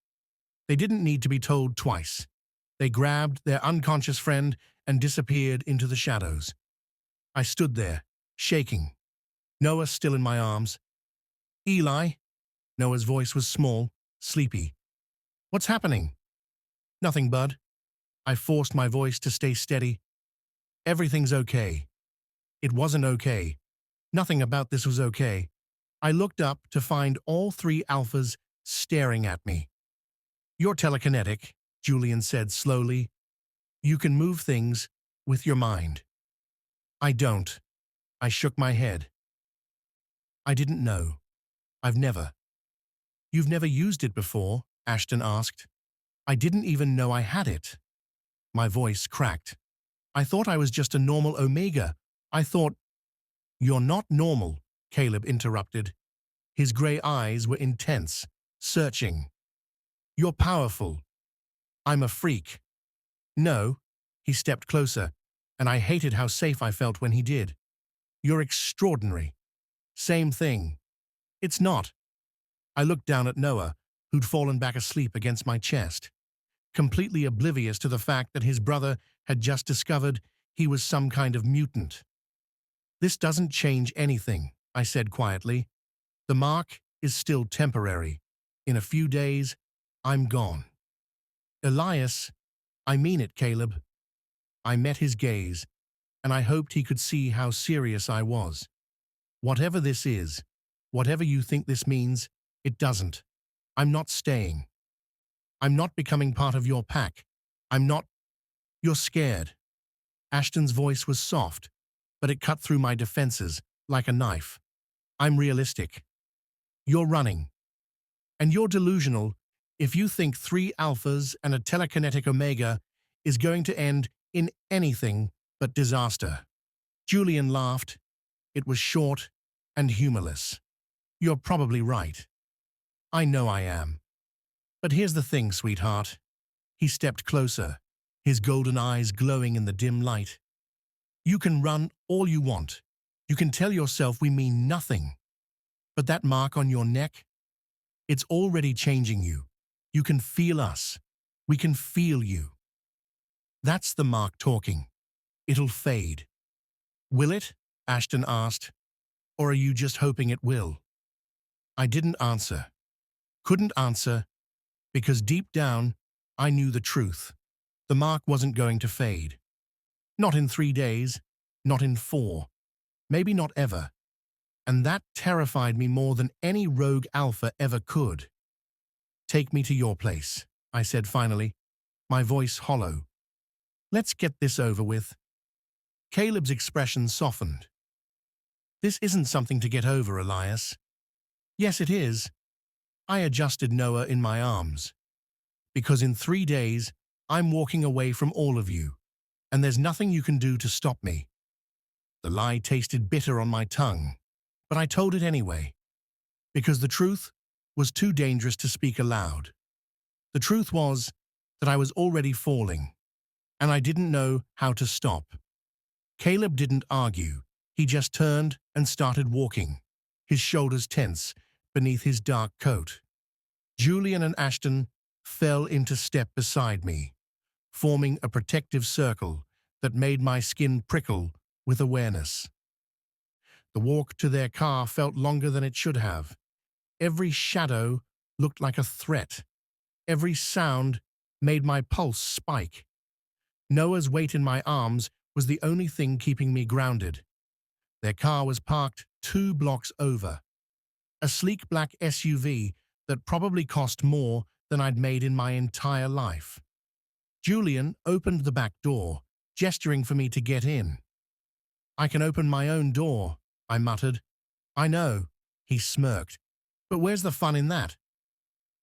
They didn't need to be told twice. They grabbed their unconscious friend and disappeared into the shadows. I stood there, shaking. Noah still in my arms. "Eli?" Noah's voice was small, sleepy. "What's happening?" "Nothing, bud." I forced my voice to stay steady. "Everything's okay." It wasn't okay. Nothing about this was okay. I looked up to find all 3 alphas staring at me. "You're telekinetic," Julian said slowly. "You can move things with your mind." "I don't." I shook my head. "I didn't know. I've never." "You've never used it before?" Ashton asked. "I didn't even know I had it." My voice cracked. "I thought I was just a normal Omega. I thought—" "You're not normal," Caleb interrupted. His gray eyes were intense, searching. "You're powerful. I'm a freak." "No." He stepped closer, and I hated how safe I felt when he did. "You're extraordinary." "Same thing." "It's not." I looked down at Noah, who'd fallen back asleep against my chest, completely oblivious to the fact that his brother had just discovered he was some kind of mutant. "This doesn't change anything," I said quietly. "The mark is still temporary. In a few days, I'm gone." "Elias, I mean it, Caleb." I met his gaze, and I hoped he could see how serious I was. "Whatever this is, whatever you think this means, it doesn't. I'm not staying. I'm not becoming part of your pack. I'm not—" "You're scared." Ashton's voice was soft, but it cut through my defenses like a knife. "I'm realistic. You're running. And you're delusional if you think 3 alphas and a telekinetic Omega is going to end in anything but disaster." Julian laughed. It was short and humorless. "You're probably right. I know I am. But here's the thing, sweetheart." He stepped closer, his golden eyes glowing in the dim light. "You can run all you want. You can tell yourself we mean nothing. But that mark on your neck, it's already changing you. You can feel us. We can feel you. That's the mark talking. It'll fade. Will it? Ashton asked. Or are you just hoping it will? I didn't answer. Couldn't answer, because deep down, I knew the truth. The mark wasn't going to fade. Not in 3 days, not in 4, maybe not ever. And that terrified me more than any rogue alpha ever could. Take me to your place, I said finally, my voice hollow. Let's get this over with. Caleb's expression softened. This isn't something to get over, Elias. Yes, it is. I adjusted Noah in my arms. Because in 3 days, I'm walking away from all of you, and there's nothing you can do to stop me. The lie tasted bitter on my tongue, but I told it anyway, because the truth was too dangerous to speak aloud. The truth was that I was already falling, and I didn't know how to stop. Caleb didn't argue. He just turned and started walking, his shoulders tense beneath his dark coat. Julian and Ashton fell into step beside me, forming a protective circle that made my skin prickle with awareness. The walk to their car felt longer than it should have. Every shadow looked like a threat. Every sound made my pulse spike. Noah's weight in my arms was the only thing keeping me grounded. Their car was parked 2 blocks over. A sleek black SUV that probably cost more than I'd made in my entire life. Julian opened the back door, gesturing for me to get in. I can open my own door, I muttered. I know, he smirked. But where's the fun in that?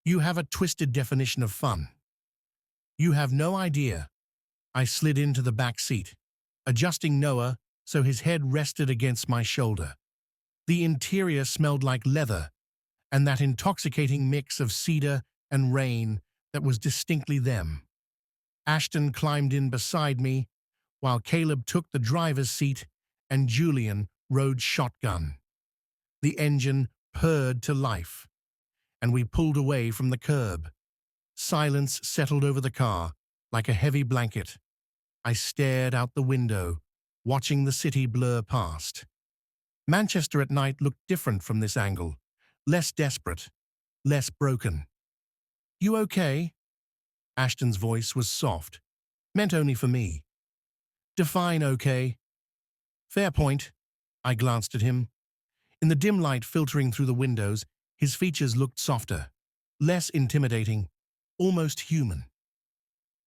You have a twisted definition of fun. You have no idea. I slid into the back seat, adjusting Noah so his head rested against my shoulder. The interior smelled like leather, and that intoxicating mix of cedar and rain that was distinctly them. Ashton climbed in beside me, while Caleb took the driver's seat and Julian rode shotgun. The engine purred to life, and we pulled away from the curb. Silence settled over the car like a heavy blanket. I stared out the window, watching the city blur past. Manchester at night looked different from this angle, less desperate, less broken. You okay? Ashton's voice was soft, meant only for me. Define okay. Fair point. I glanced at him. In the dim light filtering through the windows, his features looked softer, less intimidating, almost human.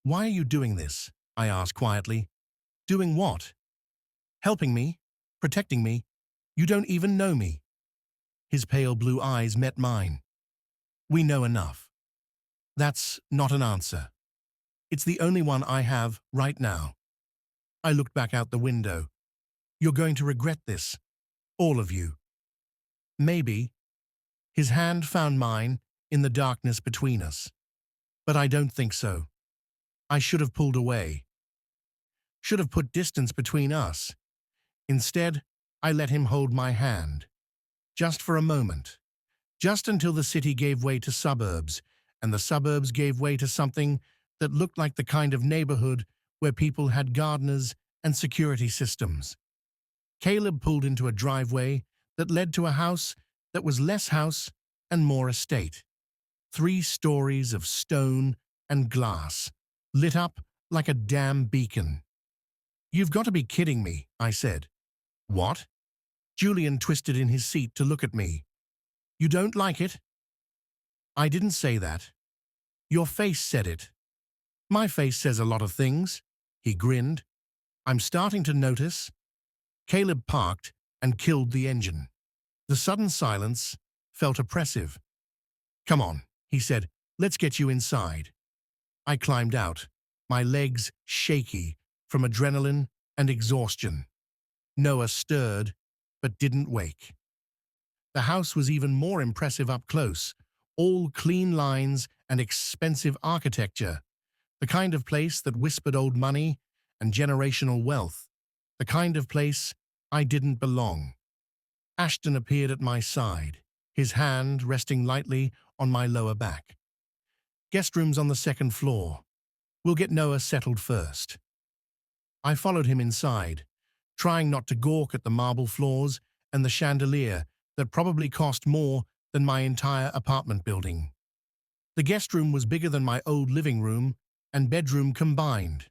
Why are you doing this? I asked quietly. Doing what? Helping me? Protecting me? You don't even know me. His pale blue eyes met mine. We know enough. That's not an answer. It's the only one I have right now. I looked back out the window. You're going to regret this. All of you. Maybe. His hand found mine in the darkness between us. But I don't think so. I should have pulled away. Should have put distance between us. Instead, I let him hold my hand. Just for a moment. Just until the city gave way to suburbs, and the suburbs gave way to something that looked like the kind of neighborhood where people had gardeners and security systems. Caleb pulled into a driveway that led to a house that was less house and more estate. 3 stories of stone and glass, lit up like a damn beacon. You've got to be kidding me, I said. What? Julian twisted in his seat to look at me. You don't like it? I didn't say that. Your face said it. My face says a lot of things, he grinned. I'm starting to notice. Caleb parked and killed the engine. The sudden silence felt oppressive. Come on, he said, let's get you inside. I climbed out, my legs shaky from adrenaline and exhaustion. Noah stirred, but didn't wake. The house was even more impressive up close, all clean lines and expensive architecture, the kind of place that whispered old money and generational wealth, the kind of place I didn't belong. Ashton appeared at my side. his hand resting lightly on my lower back. Guest room's on the second floor. We'll get Noah settled first. I followed him inside, trying not to gawk at the marble floors and the chandelier that probably cost more than my entire apartment building. The guest room was bigger than my old living room and bedroom combined.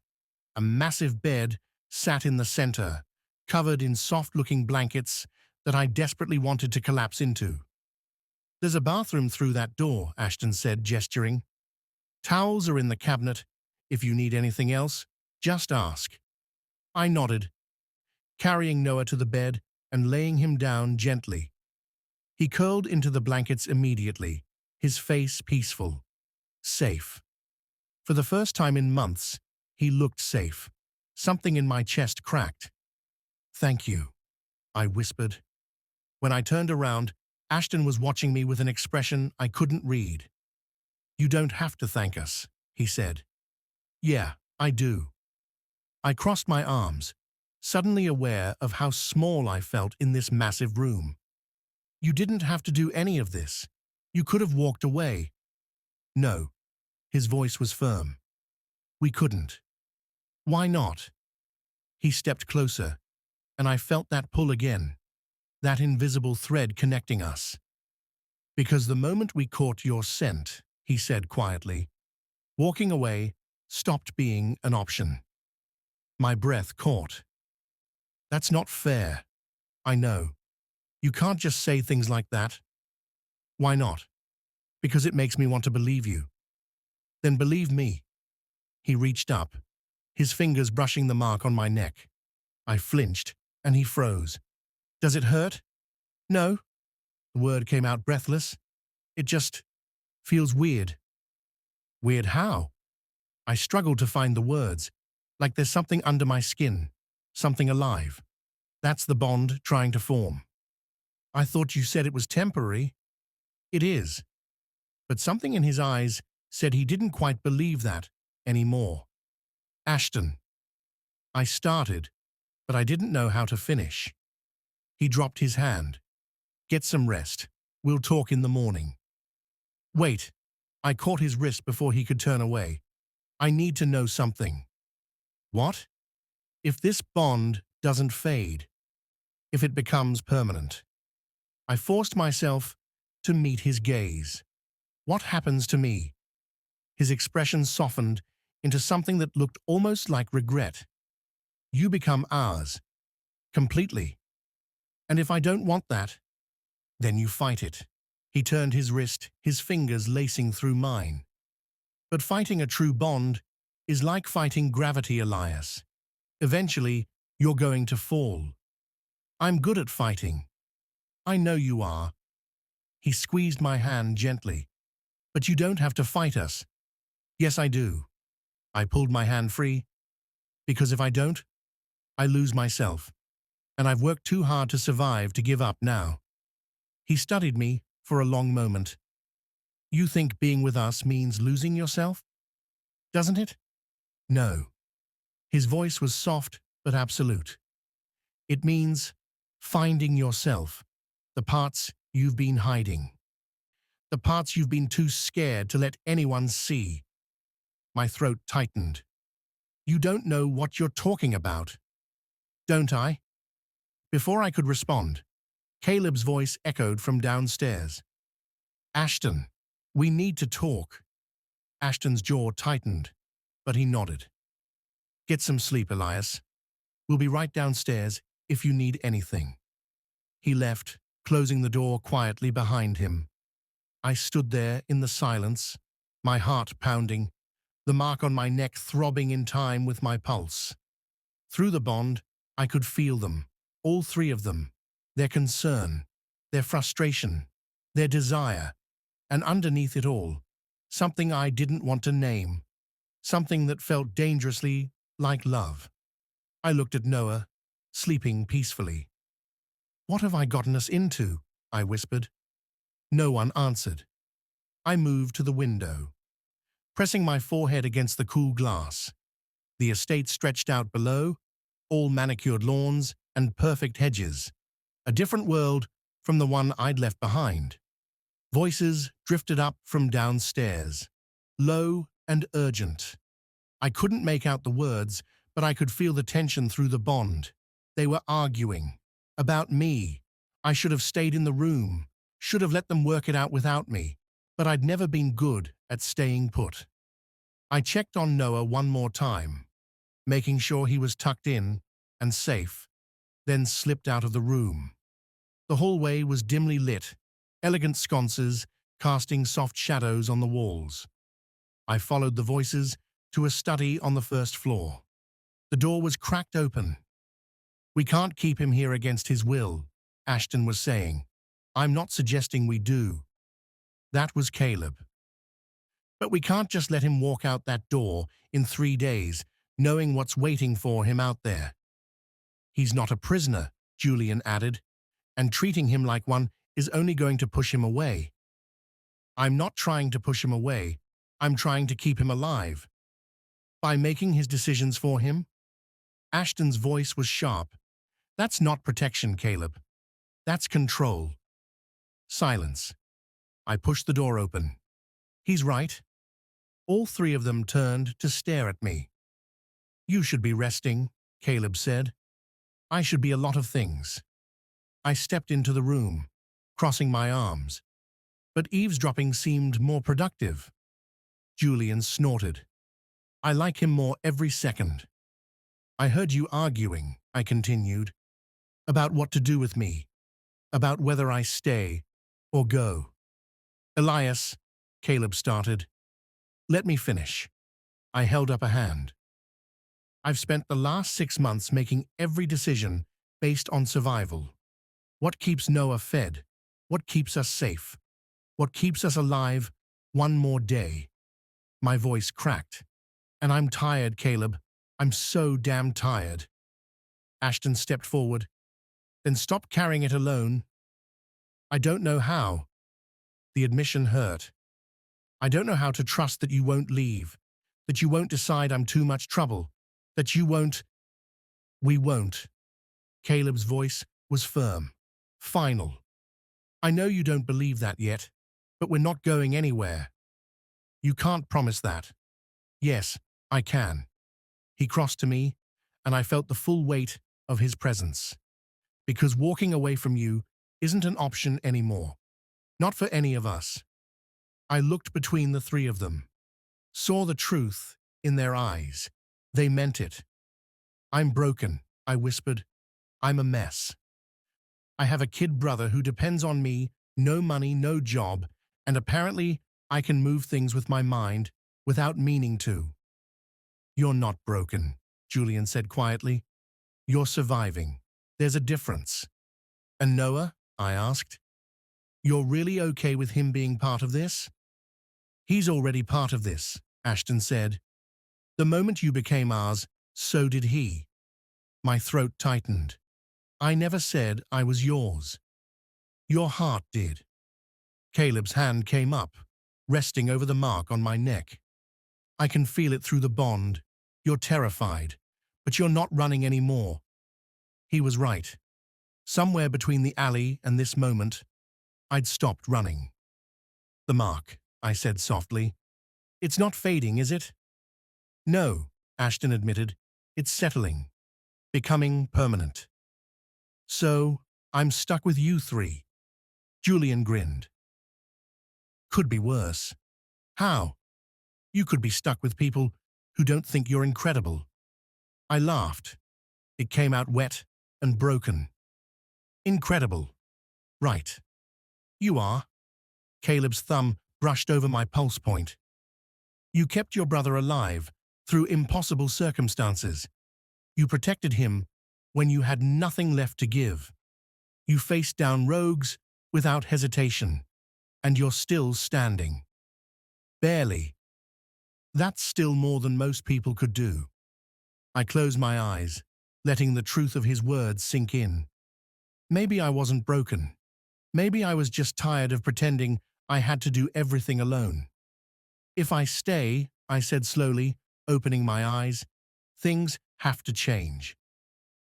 A massive bed sat in the center, covered in soft-looking blankets that I desperately wanted to collapse into. "There's a bathroom through that door," Ashton said, gesturing. "Towels are in the cabinet. If you need anything else, just ask." I nodded, carrying Noah to the bed and laying him down gently. He curled into the blankets immediately, his face peaceful. Safe. For the first time in months, he looked safe. Something in my chest cracked. "Thank you," I whispered. When I turned around, Ashton was watching me with an expression I couldn't read. "You don't have to thank us," he said. "Yeah, I do." I crossed my arms, suddenly aware of how small I felt in this massive room. "You didn't have to do any of this. You could have walked away." "No." His voice was firm. "We couldn't." "Why not?" He stepped closer, and I felt that pull again, that invisible thread connecting us. "Because the moment we caught your scent," he said quietly, walking away stopped being an option. My breath caught. "That's not fair." "I know. You can't just say things like that." "Why not?" "Because it makes me want to believe you." "Then believe me." He reached up, his fingers brushing the mark on my neck. I flinched, and he froze. "Does it hurt?" "No." The word came out breathless. "It just feels weird." "Weird how?" I struggled to find the words, like there's something under my skin, something alive. "That's the bond trying to form." "I thought you said it was temporary." "It is." But something in his eyes said he didn't quite believe that anymore. "Ashton." I started, but I didn't know how to finish. He dropped his hand. "Get some rest. We'll talk in the morning." "Wait." I caught his wrist before he could turn away. "I need to know something." "What?" "If this bond doesn't fade, if it becomes permanent." I forced myself to meet his gaze. "What happens to me?" His expression softened into something that looked almost like regret. "You become ours. Completely. And if I don't want that, then you fight it." He turned his wrist, his fingers lacing through mine. "But fighting a true bond is like fighting gravity, Elias. Eventually, you're going to fall." "I'm good at fighting." "I know you are." He squeezed my hand gently. "But you don't have to fight us." "Yes, I do." I pulled my hand free. "Because if I don't, I lose myself. And I've worked too hard to survive to give up now." He studied me for a long moment. "You think being with us means losing yourself? Doesn't it?" "No." His voice was soft but absolute. "It means finding yourself, the parts you've been hiding. The parts you've been too scared to let anyone see." My throat tightened. "You don't know what you're talking about." "Don't I?" Before I could respond, Caleb's voice echoed from downstairs. "Ashton, we need to talk." Ashton's jaw tightened, but he nodded. "Get some sleep, Elias. We'll be right downstairs if you need anything." He left, closing the door quietly behind him. I stood there in the silence, my heart pounding, the mark on my neck throbbing in time with my pulse. Through the bond, I could feel them, all three of them, their concern, their frustration, their desire, and underneath it all, something I didn't want to name, something that felt dangerously like love. I looked at Noah, sleeping peacefully. "What have I gotten us into?" I whispered. No one answered. I moved to the window, pressing my forehead against the cool glass. The estate stretched out below, all manicured lawns and perfect hedges, a different world from the one I'd left behind. Voices drifted up from downstairs, low and urgent. I couldn't make out the words, but I could feel the tension through the bond. They were arguing. About me. I should have stayed in the room, should have let them work it out without me, but I'd never been good at staying put. I checked on Noah one more time, making sure he was tucked in and safe, then slipped out of the room. The hallway was dimly lit, elegant sconces casting soft shadows on the walls. I followed the voices to a study on the first floor. The door was cracked open. "We can't keep him here against his will," Ashton was saying. "I'm not suggesting we do." That was Caleb. "But we can't just let him walk out that door in 3 days, knowing what's waiting for him out there." "He's not a prisoner," Julian added, "and treating him like one is only going to push him away." "I'm not trying to push him away. I'm trying to keep him alive." "By making his decisions for him?" Ashton's voice was sharp. "That's not protection, Caleb. That's control." Silence. I pushed the door open. "He's right." All three of them turned to stare at me. "You should be resting," Caleb said. "I should be a lot of things." I stepped into the room, crossing my arms. But eavesdropping seemed more productive. Julian snorted. "I like him more every second." "I heard you arguing," I continued, "about what to do with me, about whether I stay or go." "Elias," Caleb started. "Let me finish." I held up a hand. "I've spent the last 6 months making every decision based on survival. What keeps Noah fed? What keeps us safe? What keeps us alive one more day?" My voice cracked. "And I'm tired, Caleb. I'm so damn tired." Ashton stepped forward. "Then stop carrying it alone." "I don't know how." The admission hurt. "I don't know how to trust that you won't leave, that you won't decide I'm too much trouble, that you won't—" "We won't." Caleb's voice was firm, final. "I know you don't believe that yet, but we're not going anywhere." "You can't promise that." "Yes, I can." He crossed to me, and I felt the full weight of his presence. "Because walking away from you isn't an option anymore. Not for any of us." I looked between the three of them, saw the truth in their eyes. They meant it. "I'm broken," I whispered. "I'm a mess. I have a kid brother who depends on me, no money, no job, and apparently I can move things with my mind without meaning to." "You're not broken," Julian said quietly. "You're surviving. There's a difference." "And Noah?" I asked. "You're really okay with him being part of this?" "He's already part of this," Ashton said. "The moment you became ours, so did he." My throat tightened. "I never said I was yours." "Your heart did." Caleb's hand came up, resting over the mark on my neck. "I can feel it through the bond. You're terrified, but you're not running anymore." He was right. Somewhere between the alley and this moment, I'd stopped running. "The mark," I said softly. "It's not fading, is it?" "No," Ashton admitted. "It's settling, becoming permanent." "So, I'm stuck with you three." Julian grinned. "Could be worse." "How?" "You could be stuck with people who don't think you're incredible." I laughed. It came out wet and broken. "Incredible. Right. You are." Caleb's thumb brushed over my pulse point. "You kept your brother alive through impossible circumstances. You protected him when you had nothing left to give. You faced down rogues without hesitation, and you're still standing." "Barely." "That's still more than most people could do." I closed my eyes, letting the truth of his words sink in. Maybe I wasn't broken. Maybe I was just tired of pretending I had to do everything alone. "If I stay," I said slowly, opening my eyes, "things have to change."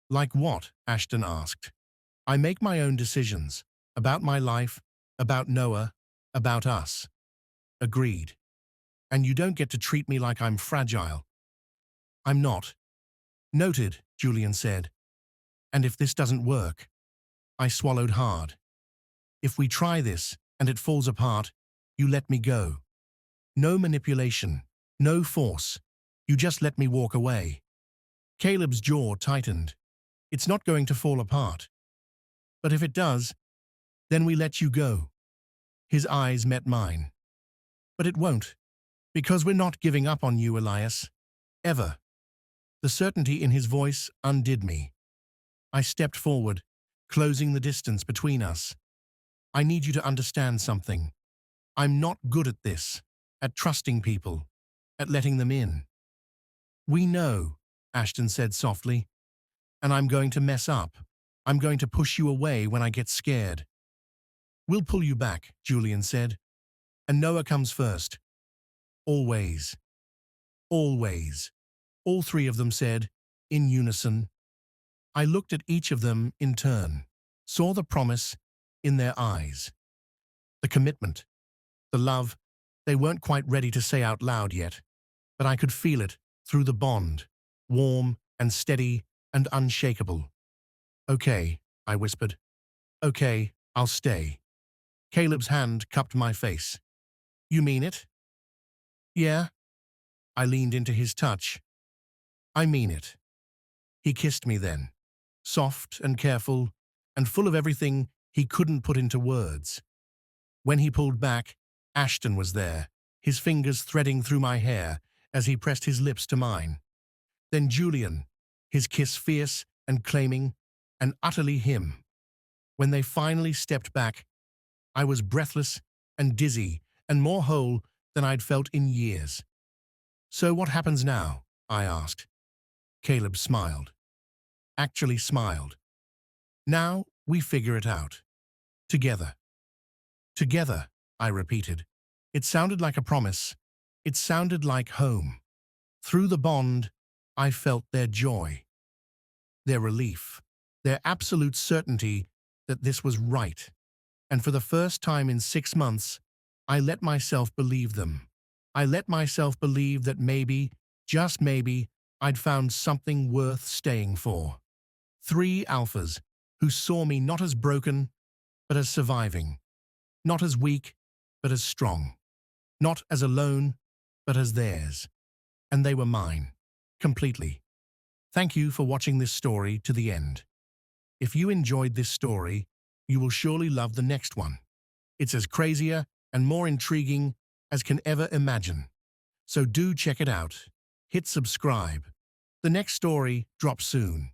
"Like what?" Ashton asked. "I make my own decisions, about my life, about Noah. About us. Agreed. And you don't get to treat me like I'm fragile. I'm not. Noted, Julian said. And if this doesn't work? I swallowed hard. If we try this and it falls apart, you let me go. No manipulation, no force. You just let me walk away. Caleb's jaw tightened. It's not going to fall apart. But if it does, then we let you go. His eyes met mine. But it won't, because we're not giving up on you, Elias. Ever. The certainty in his voice undid me. I stepped forward, closing the distance between us. I need you to understand something. I'm not good at this, at trusting people, at letting them in. We know, Ashton said softly, and I'm going to mess up. I'm going to push you away when I get scared. We'll pull you back, Julian said. And Noah comes first. Always. Always. All three of them said, in unison. I looked at each of them in turn, saw the promise in their eyes. The commitment, the love, they weren't quite ready to say out loud yet, but I could feel it through the bond, warm and steady and unshakable. Okay, I whispered. Okay, I'll stay. Caleb's hand cupped my face. You mean it? Yeah. I leaned into his touch. I mean it. He kissed me then, soft and careful, and full of everything he couldn't put into words. When he pulled back, Ashton was there, his fingers threading through my hair as he pressed his lips to mine. Then Julian, his kiss fierce and claiming, and utterly him. When they finally stepped back, I was breathless and dizzy and more whole than I'd felt in years. So what happens now? I asked. Caleb smiled. Actually smiled. Now we figure it out. Together. Together, I repeated. It sounded like a promise. It sounded like home. Through the bond, I felt their joy, their relief, their absolute certainty that this was right. And for the first time in 6 months, I let myself believe them. I let myself believe that maybe, just maybe, I'd found something worth staying for. 3 alphas who saw me not as broken, but as surviving. Not as weak, but as strong. Not as alone, but as theirs. And they were mine, completely. Thank you for watching this story to the end. If you enjoyed this story, you will surely love the next one. It's as crazier and more intriguing as can ever imagine. So do check it out. Hit subscribe. The next story drops soon.